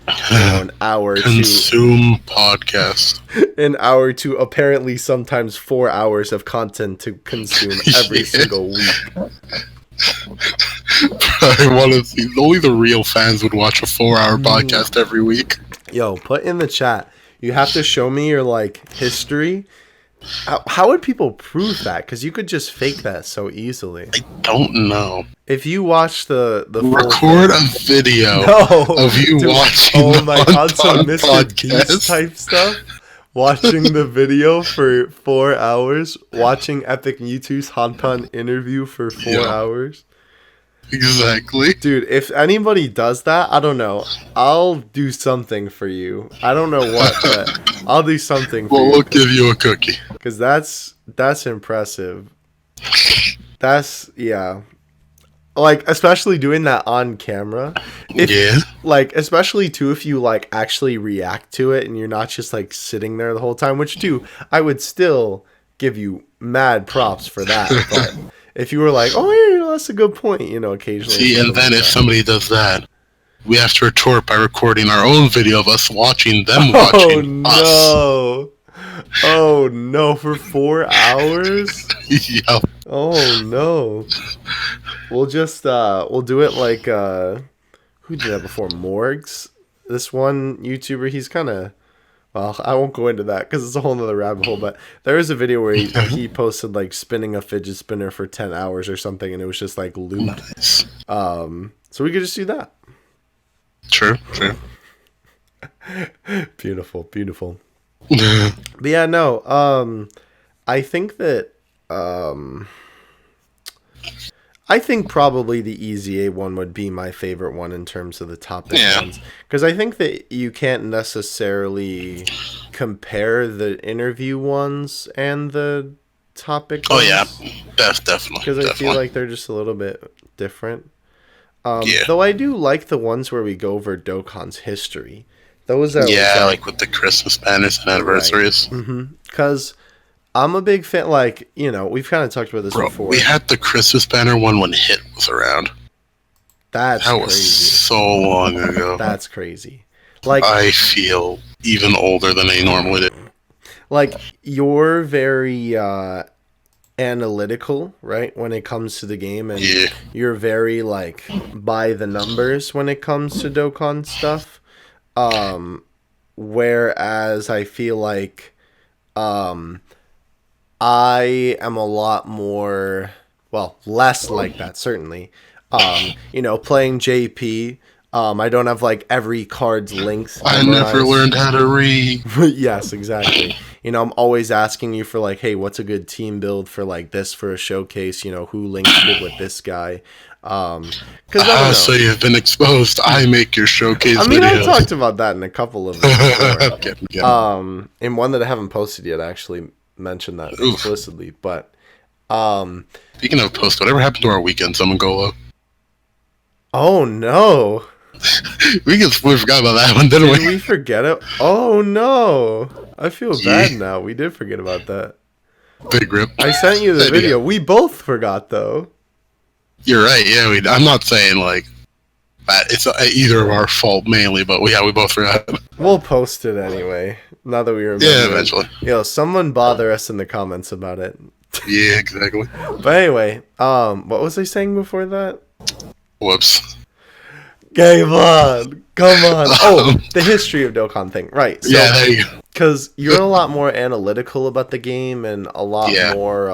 Speaker 1: an hour
Speaker 2: Consume podcast.
Speaker 1: an hour to apparently sometimes 4 hours of content to consume every single week.
Speaker 2: I want to see. Only the real fans would watch a 4-hour podcast every week.
Speaker 1: Yo, put in the chat. You have to show me your history. How would people prove that? Because you could just fake that so easily.
Speaker 2: I don't know.
Speaker 1: If you watch the
Speaker 2: record a video of you watching
Speaker 1: on some Mr.
Speaker 2: podcast.
Speaker 1: Beast type stuff, watching the video for 4 hours, watching Epic Mewtwo's Hanpan interview for 4 hours.
Speaker 2: Exactly.
Speaker 1: Dude, if anybody does that, I don't know. I'll do something for you. I don't know what, but I'll do something for you.
Speaker 2: Well, we'll give you a cookie.
Speaker 1: Because that's impressive. Yeah. Especially doing that on camera. Especially too if you actually react to it and you're not just sitting there the whole time, which too, I would still give you mad props for that. But if you were like, oh yeah, that's a good point, occasionally.
Speaker 2: See, and then if somebody does that, we have to retort by recording our own video of us watching them watching us.
Speaker 1: Oh no, for 4 hours?
Speaker 2: Yep.
Speaker 1: Oh no. We'll just we'll do it who did that before? Morgs? This one YouTuber, he's kinda, well, I won't go into that because it's a whole nother rabbit hole, but there is a video where he posted spinning a fidget spinner for 10 hours or something and it was just looped.
Speaker 2: Nice.
Speaker 1: So we could just do that.
Speaker 2: True.
Speaker 1: Beautiful. But yeah, no, I think that I think probably the EZA one would be my favorite one in terms of the topic ones. Because I think that you can't necessarily compare the interview ones and the topic
Speaker 2: Oh
Speaker 1: goes.
Speaker 2: yeah, definitely.
Speaker 1: Because I feel like they're just a little bit different.
Speaker 2: Yeah.
Speaker 1: Though I do like the ones where we go over Dokkan's history. Those are
Speaker 2: Like with the Christmas banners and anniversaries.
Speaker 1: Because I'm a big fan. Like, you know, we've kind of talked about this
Speaker 2: Bro,
Speaker 1: before.
Speaker 2: we had the Christmas banner one when Hit was around.
Speaker 1: That
Speaker 2: was
Speaker 1: crazy.
Speaker 2: So long ago.
Speaker 1: That's crazy. Like,
Speaker 2: I feel even older than I normally do.
Speaker 1: Like, you're very analytical, right, when it comes to the game, and you're very, like, by the numbers when it comes to Dokkan stuff. Whereas I feel like I am a lot more, well, less like that, certainly. You know, playing JP, I don't have like every card's length memorized.
Speaker 2: I never learned how to read.
Speaker 1: Yes, exactly. You know, I'm always asking you for like, hey, what's a good team build for like this for a showcase? You know, who links good with this guy?
Speaker 2: So you've been exposed. I make your showcase
Speaker 1: I mean,
Speaker 2: videos.
Speaker 1: I talked about that in a couple of them before. In one that I haven't posted yet, I actually mentioned that explicitly. But
Speaker 2: speaking of post, whatever happened to our weekends on Angola?
Speaker 1: Oh no.
Speaker 2: we forgot about that one, didn't we?
Speaker 1: Did we forget it? Oh no. I feel bad now. We did forget about that.
Speaker 2: Big rip.
Speaker 1: I sent you the video. We both forgot though.
Speaker 2: You're right. Yeah, I'm not saying like that it's either of our fault mainly, but we both forgot.
Speaker 1: We'll post it anyway. Now that we remember.
Speaker 2: Yeah, eventually.
Speaker 1: Yo, someone bother us in the comments about it.
Speaker 2: Yeah, exactly.
Speaker 1: But anyway, what was I saying before that?
Speaker 2: Whoops.
Speaker 1: Game on. Come on. Oh, the history of Dokkan thing. Right. So,
Speaker 2: yeah, there you go.
Speaker 1: Because you're a lot more analytical about the game and a lot more,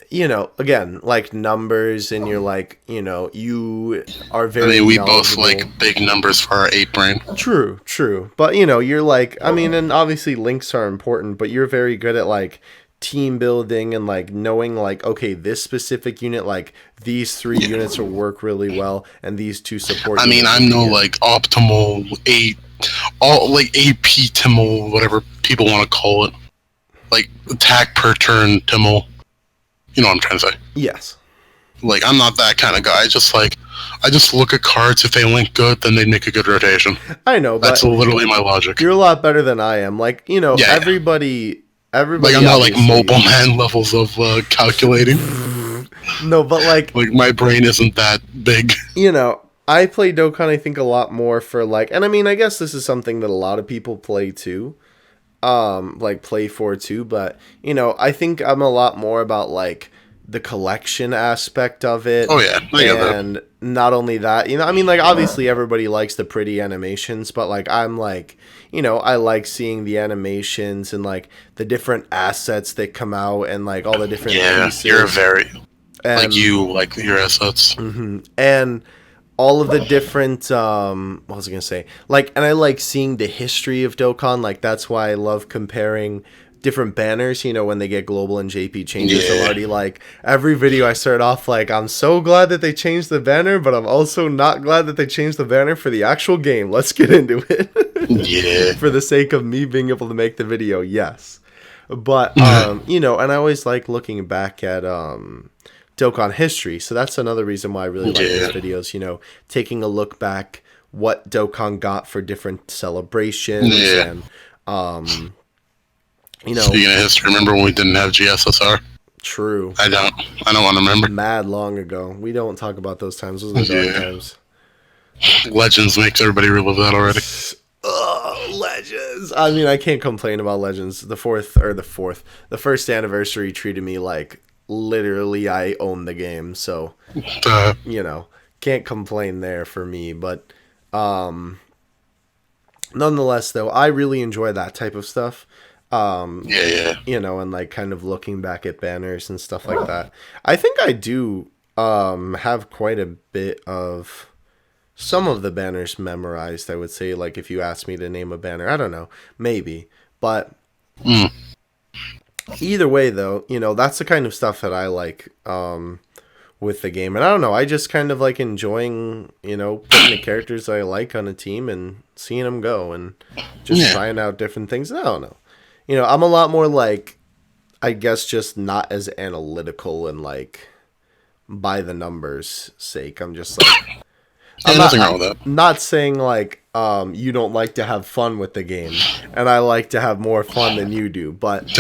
Speaker 1: you know, again, like numbers, and you're like, you know, you are very.
Speaker 2: I mean, we both like big numbers for our 8 brain.
Speaker 1: True. But, you know, you're like, I mean, and obviously links are important, but you're very good at like team building and like knowing like, okay, this specific unit, like these 3 units will work really well, and these 2 support.
Speaker 2: I mean, I'm no like optimal AP Timmel, whatever people want to call it, like attack per turn Timmel. You know what I'm trying to say?
Speaker 1: Yes.
Speaker 2: Like, I'm not that kind of guy. I just look at cards. If they link good, then they make a good rotation.
Speaker 1: I know, but
Speaker 2: that's literally my logic.
Speaker 1: You're a lot better than I am. Like, you know, everybody.
Speaker 2: Like, I'm not like mobile man levels of calculating.
Speaker 1: No, but like
Speaker 2: my brain isn't that big.
Speaker 1: You know, I play Dokkan, I think, a lot more for like, and I mean, I guess this is something that a lot of people play too. Like play for too, but you know, I think I'm a lot more about like the collection aspect of it.
Speaker 2: Oh yeah, I get
Speaker 1: and
Speaker 2: that.
Speaker 1: Not only that, you know, I mean, like obviously everybody likes the pretty animations, but like I'm like, you know, I like seeing the animations and like the different assets that come out and like all the different pieces.
Speaker 2: You're very like you like your assets.
Speaker 1: Mm-hmm. And all of the different what was I gonna say, like, and I like seeing the history of Dokkan. Like that's why I love comparing different banners, you know, when they get global and JP changes. I'm already like, every video I start off like, I'm so glad that they changed the banner, but I'm also not glad that they changed the banner for the actual game. Let's get into it.
Speaker 2: Yeah.
Speaker 1: For the sake of me being able to make the video, yes. But you know, and I always like looking back at Dokkan history. So that's another reason why I really like these videos, you know, taking a look back what Dokkan got for different celebrations and you know.
Speaker 2: Speaking of history, remember when we didn't have GSSR?
Speaker 1: True.
Speaker 2: I don't want to remember.
Speaker 1: Mad long ago. We don't talk about those times. Those are the dark times.
Speaker 2: Legends makes everybody relive that already.
Speaker 1: Legends. I mean, I can't complain about Legends. The first anniversary treated me like literally I own the game, so you know, can't complain there for me. But nonetheless, though, I really enjoy that type of stuff. You know, and like kind of looking back at banners and stuff like that. I think I do have quite a bit of some of the banners memorized. I would say, like, if you asked me to name a banner, I don't know, maybe, but either way, though, you know, that's the kind of stuff that I like with the game. And I don't know, I just kind of like enjoying, you know, putting the characters I like on a team and seeing them go and just trying out different things. I don't know. I'm a lot more like, I guess, just not as analytical and like by the numbers sake. I'm just like,
Speaker 2: Nothing wrong with that.
Speaker 1: not saying like you don't like to have fun with the game, and I like to have more fun than you do, but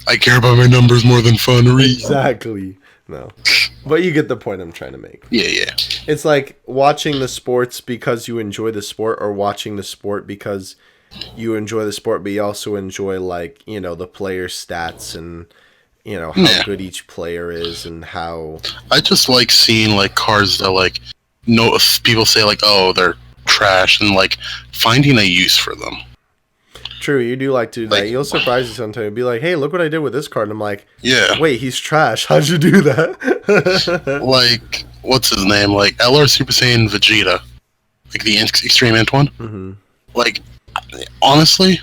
Speaker 2: I care about my numbers more than fun.
Speaker 1: exactly. No, but you get the point I'm trying to make.
Speaker 2: Yeah.
Speaker 1: It's like watching the sports because you enjoy the sport, or watching the sport because you enjoy the sport, but you also enjoy like the player stats and how good each player is and how.
Speaker 2: I just like seeing like cards that like people say like, oh, they're trash, and like finding a use for them.
Speaker 1: True, you do like to do that.
Speaker 2: Like,
Speaker 1: You'll surprise you sometimes. You'll be like, hey, look what I did with this card. And I'm like,
Speaker 2: yeah.
Speaker 1: Wait, he's trash. How'd you do that?
Speaker 2: Like, what's his name? Like, LR Super Saiyan Vegeta. Like, the Extreme Int one.
Speaker 1: Mm-hmm.
Speaker 2: Like, honestly,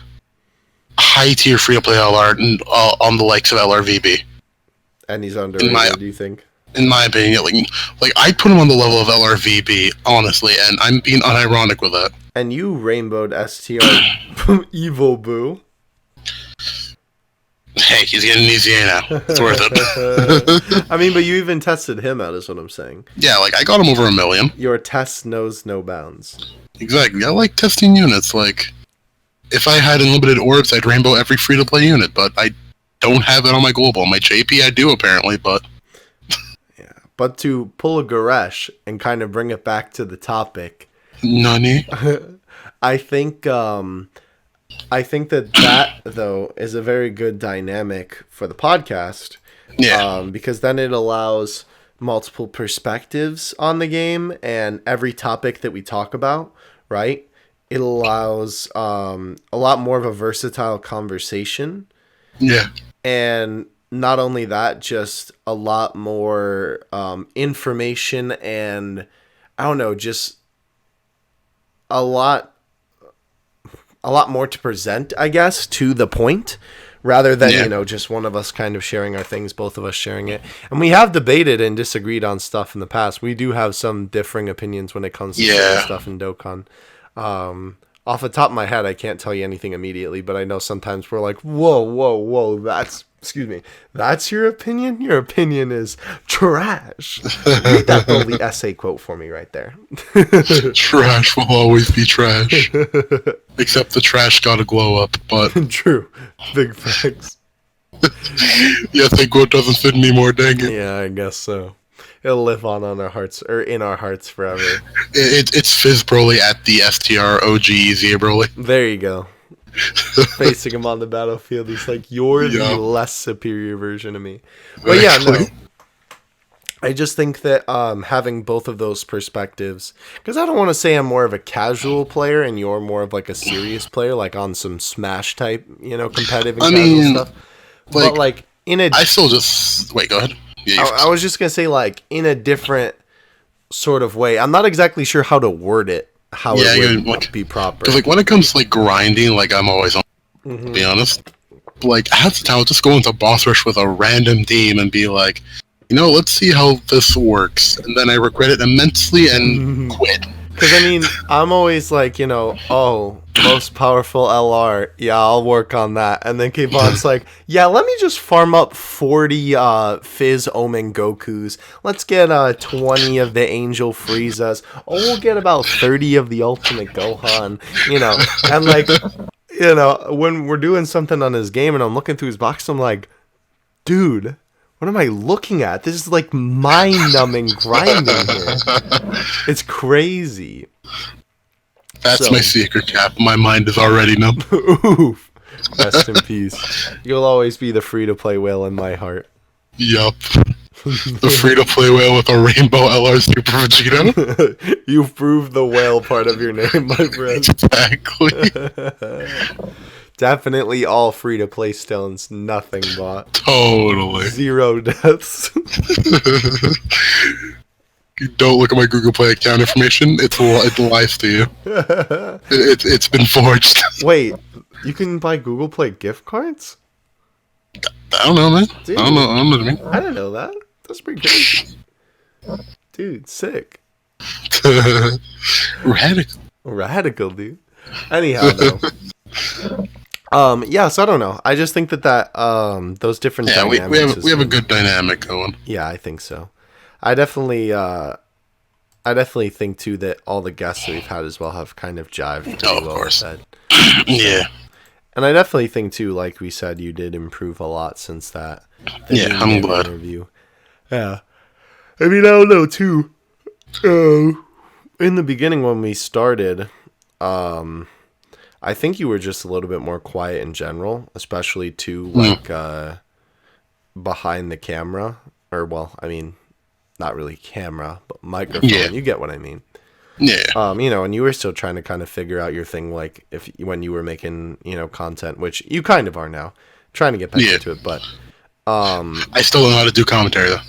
Speaker 2: high-tier free-to-play LR on the likes of LRVB.
Speaker 1: And he's underrated, do you think?
Speaker 2: In my opinion, like I'd put him on the level of LRVB, honestly, and I'm being unironic with that.
Speaker 1: And you rainbowed STR Evil Boo.
Speaker 2: Hey, he's getting easier now. It's worth it.
Speaker 1: I mean, but you even tested him out, is what I'm saying.
Speaker 2: Yeah, like, I got him over 1 million.
Speaker 1: Your test knows no bounds.
Speaker 2: Exactly. I like testing units. Like, if I had unlimited orbs, I'd rainbow every free-to-play unit, but I don't have it on my global. My JP I do, apparently, but...
Speaker 1: Yeah, but to pull a Goresh and kind of bring it back to the topic...
Speaker 2: Nani?
Speaker 1: I think that though is a very good dynamic for the podcast.
Speaker 2: Yeah.
Speaker 1: Because then it allows multiple perspectives on the game and every topic that we talk about, right? It allows a lot more of a versatile conversation.
Speaker 2: Yeah.
Speaker 1: And not only that, just a lot more information and I don't know, just a lot more to present, I guess, to the point, rather than, just one of us kind of sharing our things, both of us sharing it. And we have debated and disagreed on stuff in the past. We do have some differing opinions when it comes to certain stuff in Dokkan. Off the top of my head, I can't tell you anything immediately, but I know sometimes we're like, whoa, that's your opinion? Your opinion is trash. Read that lovely essay quote for me right there.
Speaker 2: Trash will always be trash. Except the trash gotta glow up, but...
Speaker 1: True. Big facts.
Speaker 2: Yeah, that quote doesn't fit anymore, dang it.
Speaker 1: Yeah, I guess so. It'll live on our hearts, or in our hearts forever.
Speaker 2: It's Fizz Broly at the STR OG Easy Broly.
Speaker 1: There you go. Facing him on the battlefield, he's like, you're the less superior version of me. But yeah, no. I just think that having both of those perspectives, because I don't want to say I'm more of a casual player and you're more of like a serious player, like on some Smash type, competitive and casual stuff. But like
Speaker 2: I still just wait. Go ahead. Yeah,
Speaker 1: I was just gonna say, like, in a different sort of way. I'm not exactly sure how to word it. How it would be proper.
Speaker 2: Because like when it comes to like grinding, like I'm always on. To be honest, like half the time I'll just go into boss rush with a random team and be like, let's see how this works, and then I regret it immensely and quit.
Speaker 1: Because, I mean, I'm always like, most powerful LR. Yeah, I'll work on that. And then Kayvon's like, yeah, let me just farm up 40 Fizz Omen Gokus. Let's get 20 of the Angel Friezas. Oh, we'll get about 30 of the Ultimate Gohan. And like, when we're doing something on his game and I'm looking through his box, I'm like, dude, what am I looking at? This is like mind-numbing grinding here. It's crazy.
Speaker 2: That's my secret, Cap. My mind is already numb.
Speaker 1: Oof. Rest in peace. You'll always be the free-to-play whale in my heart.
Speaker 2: Yup. The free-to-play whale with a rainbow LR Super Vegeta.
Speaker 1: You've proved the whale part of your name, my friend.
Speaker 2: Exactly.
Speaker 1: Definitely all free-to-play stones, nothing bought.
Speaker 2: Totally.
Speaker 1: 0 deaths.
Speaker 2: Don't look at my Google Play account information. It lies to you. It's been forged.
Speaker 1: Wait, you can buy Google Play gift cards?
Speaker 2: I don't know, man.
Speaker 1: Dude,
Speaker 2: I don't know what I mean.
Speaker 1: I didn't know that. That's pretty crazy. Dude, sick.
Speaker 2: Radical.
Speaker 1: Radical, dude. Anyhow, though. Yeah, so I don't know. I just think that those different dynamics
Speaker 2: we have a good dynamic going.
Speaker 1: Yeah, I think so. I definitely think too that all the guests that we've had as well have kind of jived pretty
Speaker 2: Oh, of
Speaker 1: well
Speaker 2: course.
Speaker 1: with that.
Speaker 2: Yeah.
Speaker 1: And I definitely think too, like we said, you did improve a lot since that.
Speaker 2: Yeah, I'm glad.
Speaker 1: Interview. Yeah. I mean, I don't know too. In the beginning when we started, I think you were just a little bit more quiet in general, especially to like behind the camera, or well, I mean, not really camera, but microphone.
Speaker 2: Yeah.
Speaker 1: You get what I mean.
Speaker 2: Yeah.
Speaker 1: You know, and you were still trying to kind of figure out your thing, like when you were making, you know, content, which you kind of are now, trying to get back into it, but
Speaker 2: I still don't know how to do commentary though.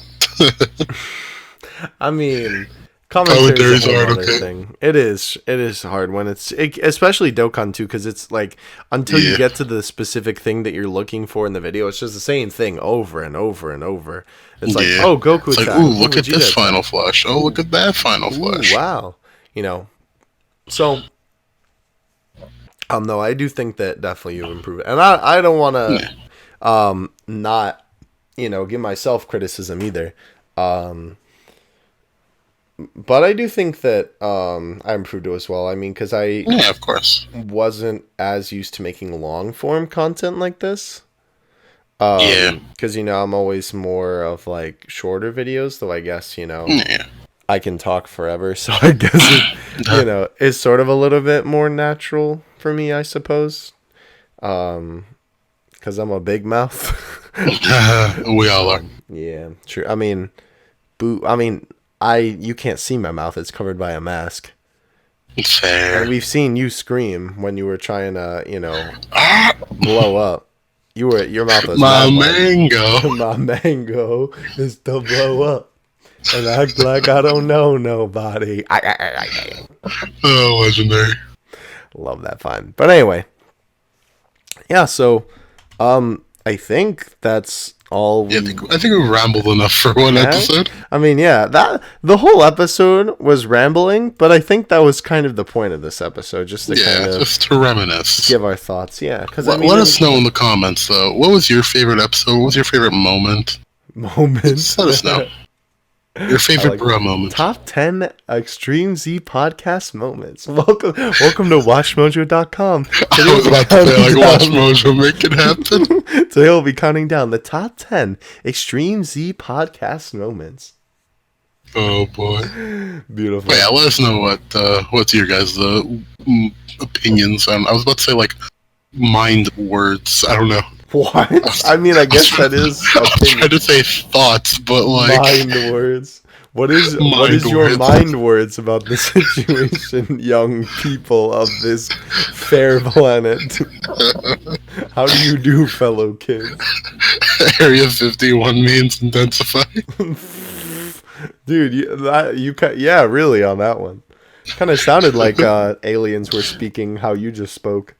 Speaker 1: I mean, commentary is a
Speaker 2: hard.
Speaker 1: whole other thing. It is hard when especially Dokkan too, because it's like until you get to the specific thing that you're looking for in the video, it's just the same thing over and over and over. It's like, oh, Goku
Speaker 2: it's
Speaker 1: attack.
Speaker 2: Like, ooh, look at this final flash. Oh, look at that final flash.
Speaker 1: Wow. You know, so no, I do think that definitely you improve it, and I don't want to not, you know, give myself criticism either. But I do think that I improved it as well. I mean, because
Speaker 2: of course,
Speaker 1: wasn't as used to making long form content like this. Because, you know, I'm always more of like shorter videos, though I guess, you know, I can talk forever. So I guess it, you know, is sort of a little bit more natural for me, I suppose. Because I'm a big mouth.
Speaker 2: We all are.
Speaker 1: Yeah, true. I mean, you can't see my mouth. It's covered by a mask.
Speaker 2: Fair.
Speaker 1: And we've seen you scream when you were trying to, you know, blow up. Your mouth was
Speaker 2: my mango.
Speaker 1: My mango is to blow up and act like I don't know nobody.
Speaker 2: Oh, legendary.
Speaker 1: Love that fine. But anyway, yeah. So, I think that's all.
Speaker 2: I think we rambled enough for one episode.
Speaker 1: I mean, yeah, the whole episode was rambling, but I think that was kind of the point of this episode, just to
Speaker 2: just to reminisce,
Speaker 1: give our thoughts. Yeah, because
Speaker 2: let us know in the comments though. What was your favorite episode? What was your favorite moment?
Speaker 1: Let
Speaker 2: us know. Your favorite bro moment.
Speaker 1: Top 10 Extreme Z podcast moments. Welcome to WatchMojo.com.
Speaker 2: I was about to say, like, Watch Mojo, make it happen.
Speaker 1: Today we'll be counting down the top 10 Extreme Z podcast moments.
Speaker 2: Oh boy,
Speaker 1: beautiful.
Speaker 2: But yeah, let us know what's your guys' opinions on. I was about to say like mind words. I don't know.
Speaker 1: What? I mean, I guess that is.
Speaker 2: I was trying to say thoughts, but like
Speaker 1: mind words. What is your mind words about the situation, young people of this fair planet? How do you do, fellow kids?
Speaker 2: Area 51 means intensify.
Speaker 1: Dude, yeah, really on that one. Kind of sounded like aliens were speaking how you just spoke.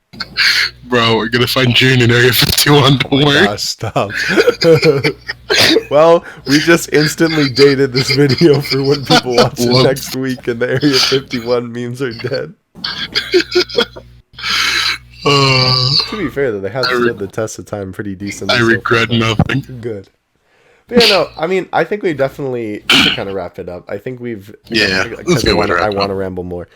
Speaker 2: Bro, we're gonna find June in Area 51, don't worry.
Speaker 1: Gosh, stop. Well, we just instantly dated this video for when people watch it next week and the Area 51 memes are dead. To be fair, though, they have stood the test of time pretty decently.
Speaker 2: I regret nothing.
Speaker 1: Good. But yeah, no, I mean, I think we definitely, just to kind of wrap it up, I think we've... Because I want to ramble more.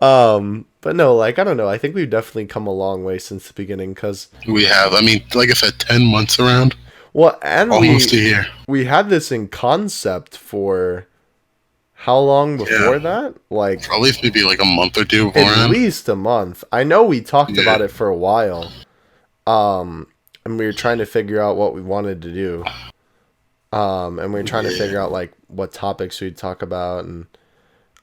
Speaker 1: But no, like, I don't know. I think we've definitely come a long way since the beginning, because...
Speaker 2: We have. I mean, like I said, 10 months around.
Speaker 1: Well, and
Speaker 2: almost a year.
Speaker 1: We had this in concept for how long before that? Like...
Speaker 2: At least maybe like a month or two
Speaker 1: beforehand. At least a month. I know we talked about it for a while. And we were trying to figure out what we wanted to do. And we were trying to figure out, like, what topics we'd talk about and...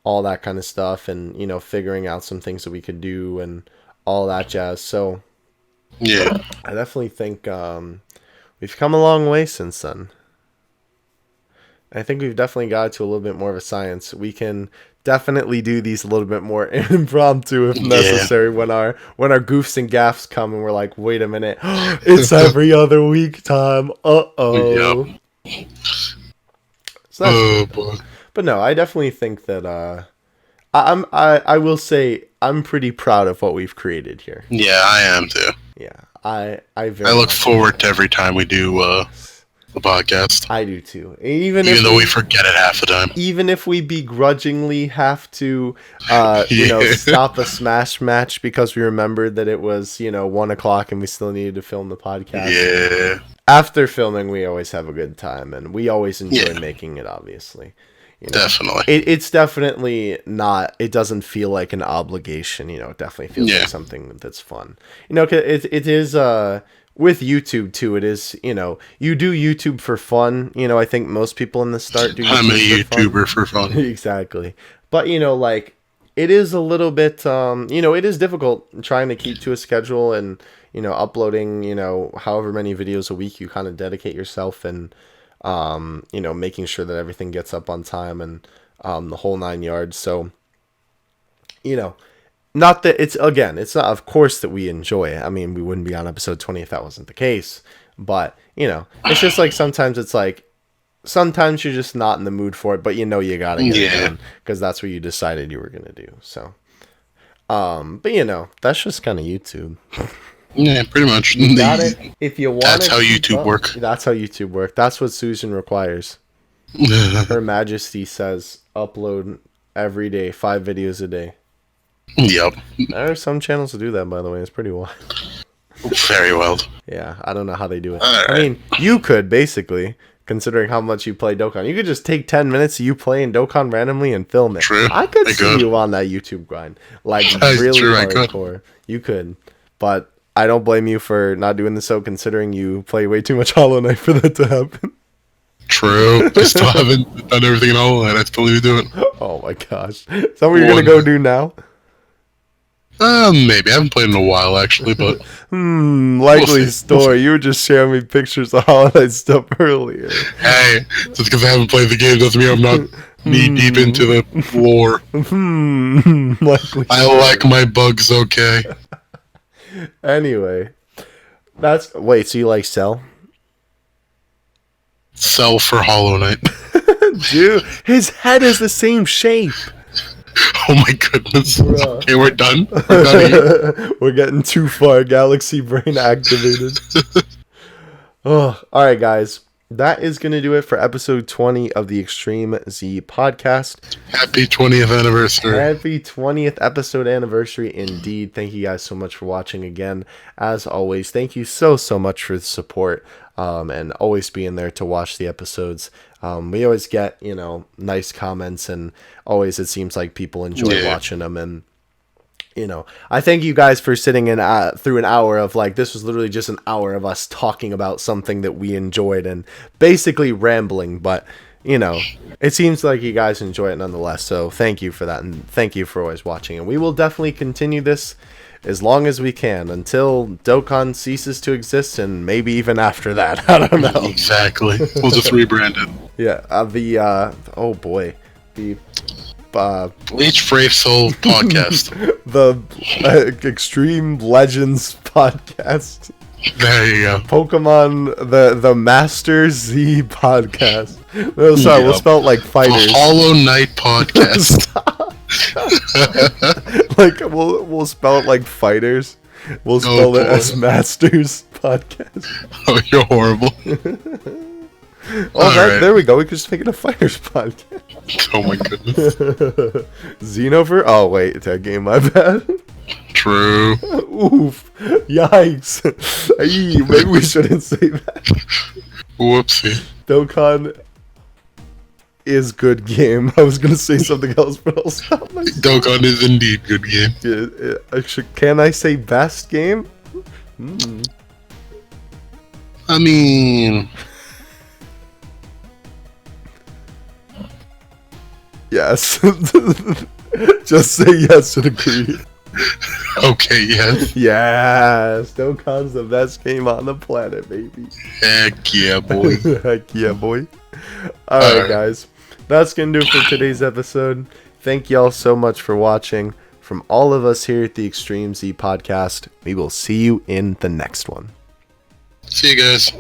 Speaker 1: all that kind of stuff, and, you know, figuring out some things that we could do and all that jazz. So
Speaker 2: yeah,
Speaker 1: I definitely think we've come a long way since then. I think we've definitely got to a little bit more of a science. We can definitely do these a little bit more impromptu if necessary when our goofs and gaffs come and we're like, wait a minute, it's every other week time. So
Speaker 2: oh boy.
Speaker 1: But no, I definitely think that I will say I'm pretty proud of what we've created here.
Speaker 2: Yeah, I am too.
Speaker 1: Yeah, I
Speaker 2: look forward to every time we do the podcast.
Speaker 1: I do too.
Speaker 2: Even though we forget it half the time.
Speaker 1: Even if we begrudgingly have to, stop a Smash match because we remembered that it was 1 o'clock and we still needed to film the podcast.
Speaker 2: Yeah.
Speaker 1: After filming, we always have a good time, and we always enjoy making it. Obviously.
Speaker 2: Definitely.
Speaker 1: It's definitely not, it doesn't feel like an obligation, it definitely feels like something that's fun. 'Cause it is, with YouTube too, it is, you do YouTube for fun. I think most people in the start do YouTube
Speaker 2: I'm a YouTuber for fun.
Speaker 1: Exactly. But, it is a little bit, it is difficult trying to keep to a schedule and, uploading, however many videos a week you kind of dedicate yourself and, making sure that everything gets up on time and the whole 9 yards. So, not that it's not, of course, that we enjoy it. I mean, we wouldn't be on episode 20 if that wasn't the case. But, it's just like sometimes you're just not in the mood for it, but you gotta get it done because that's what you decided you were gonna do. So, but that's just kind of YouTube.
Speaker 2: Yeah, pretty much.
Speaker 1: You got it. If you want,
Speaker 2: that's how YouTube works.
Speaker 1: That's how YouTube works. That's what Susan requires. Her Majesty says upload every day, 5 videos a day.
Speaker 2: Yep.
Speaker 1: There are some channels that do that, by the way. It's pretty wild.
Speaker 2: Very wild.
Speaker 1: Yeah, I don't know how they do it.
Speaker 2: Right.
Speaker 1: I mean, you could basically, considering how much you play Dokkan, you could just take 10 minutes of you playing Dokkan randomly and film it.
Speaker 2: True.
Speaker 1: I could see you on that YouTube grind, like really hardcore. You could, but I don't blame you for not doing this, so considering you play way too much Hollow Knight for that to happen.
Speaker 2: True. I still haven't done everything in Hollow Knight. I still need to do it.
Speaker 1: Oh my gosh. Is that what you're going to go do now?
Speaker 2: Maybe. I haven't played in a while, actually, but...
Speaker 1: Likely story. You were just sharing me pictures of Hollow Knight stuff earlier.
Speaker 2: Hey, just because I haven't played the game doesn't mean I'm not knee-deep into the lore.
Speaker 1: Likely
Speaker 2: I like my bugs, okay?
Speaker 1: Anyway, so you like Cell?
Speaker 2: Cell for Hollow Knight.
Speaker 1: Dude, his head is the same shape.
Speaker 2: Oh my goodness.
Speaker 1: Bruh.
Speaker 2: Okay, we're done. We're done here.
Speaker 1: We're getting too far. Galaxy brain activated. Oh, all right, guys. That is going to do it for episode 20 of the Extreme Z podcast.
Speaker 2: Happy 20th anniversary.
Speaker 1: Happy 20th episode anniversary indeed. Thank you guys so much for watching again. As always, thank you so much for the support and always being there to watch the episodes. We always get, nice comments, and always it seems like people enjoy watching them. And I thank you guys for sitting in through an hour of this was literally just an hour of us talking about something that we enjoyed and basically rambling, but it seems like you guys enjoy it nonetheless. So thank you for that, and thank you for always watching. And we will definitely continue this as long as we can until Dokkan ceases to exist, and maybe even after that. I don't know.
Speaker 2: Exactly. We'll just rebrand it.
Speaker 1: Yeah. Oh boy. The
Speaker 2: Bleach Brave Soul podcast.
Speaker 1: The Extreme Legends podcast.
Speaker 2: There you go.
Speaker 1: Pokemon the Master Z podcast. No, sorry, we'll spell it like fighters.
Speaker 2: The Hollow Knight podcast.
Speaker 1: We'll spell it like fighters. We'll spell it as Masters podcast.
Speaker 2: Oh, you're horrible.
Speaker 1: There we go. We could just make it a fighters podcast.
Speaker 2: Oh my goodness.
Speaker 1: Xenover? Oh wait, that game, my bad.
Speaker 2: True.
Speaker 1: Oof. Yikes. Maybe we shouldn't say that.
Speaker 2: Whoopsie.
Speaker 1: Dokkan is good game. I was gonna say something else, but I'll stop myself.
Speaker 2: Dokkan is indeed good game.
Speaker 1: Can I say best game?
Speaker 2: I mean...
Speaker 1: Yes. Just say yes and agree.
Speaker 2: Okay, yes.
Speaker 1: Yes. Dokkan's the best game on the planet, baby.
Speaker 2: Heck yeah, boy.
Speaker 1: Heck yeah, boy. Alright, guys. That's going to do it for today's episode. Thank y'all so much for watching. From all of us here at the Extreme Z podcast, we will see you in the next one.
Speaker 2: See you guys.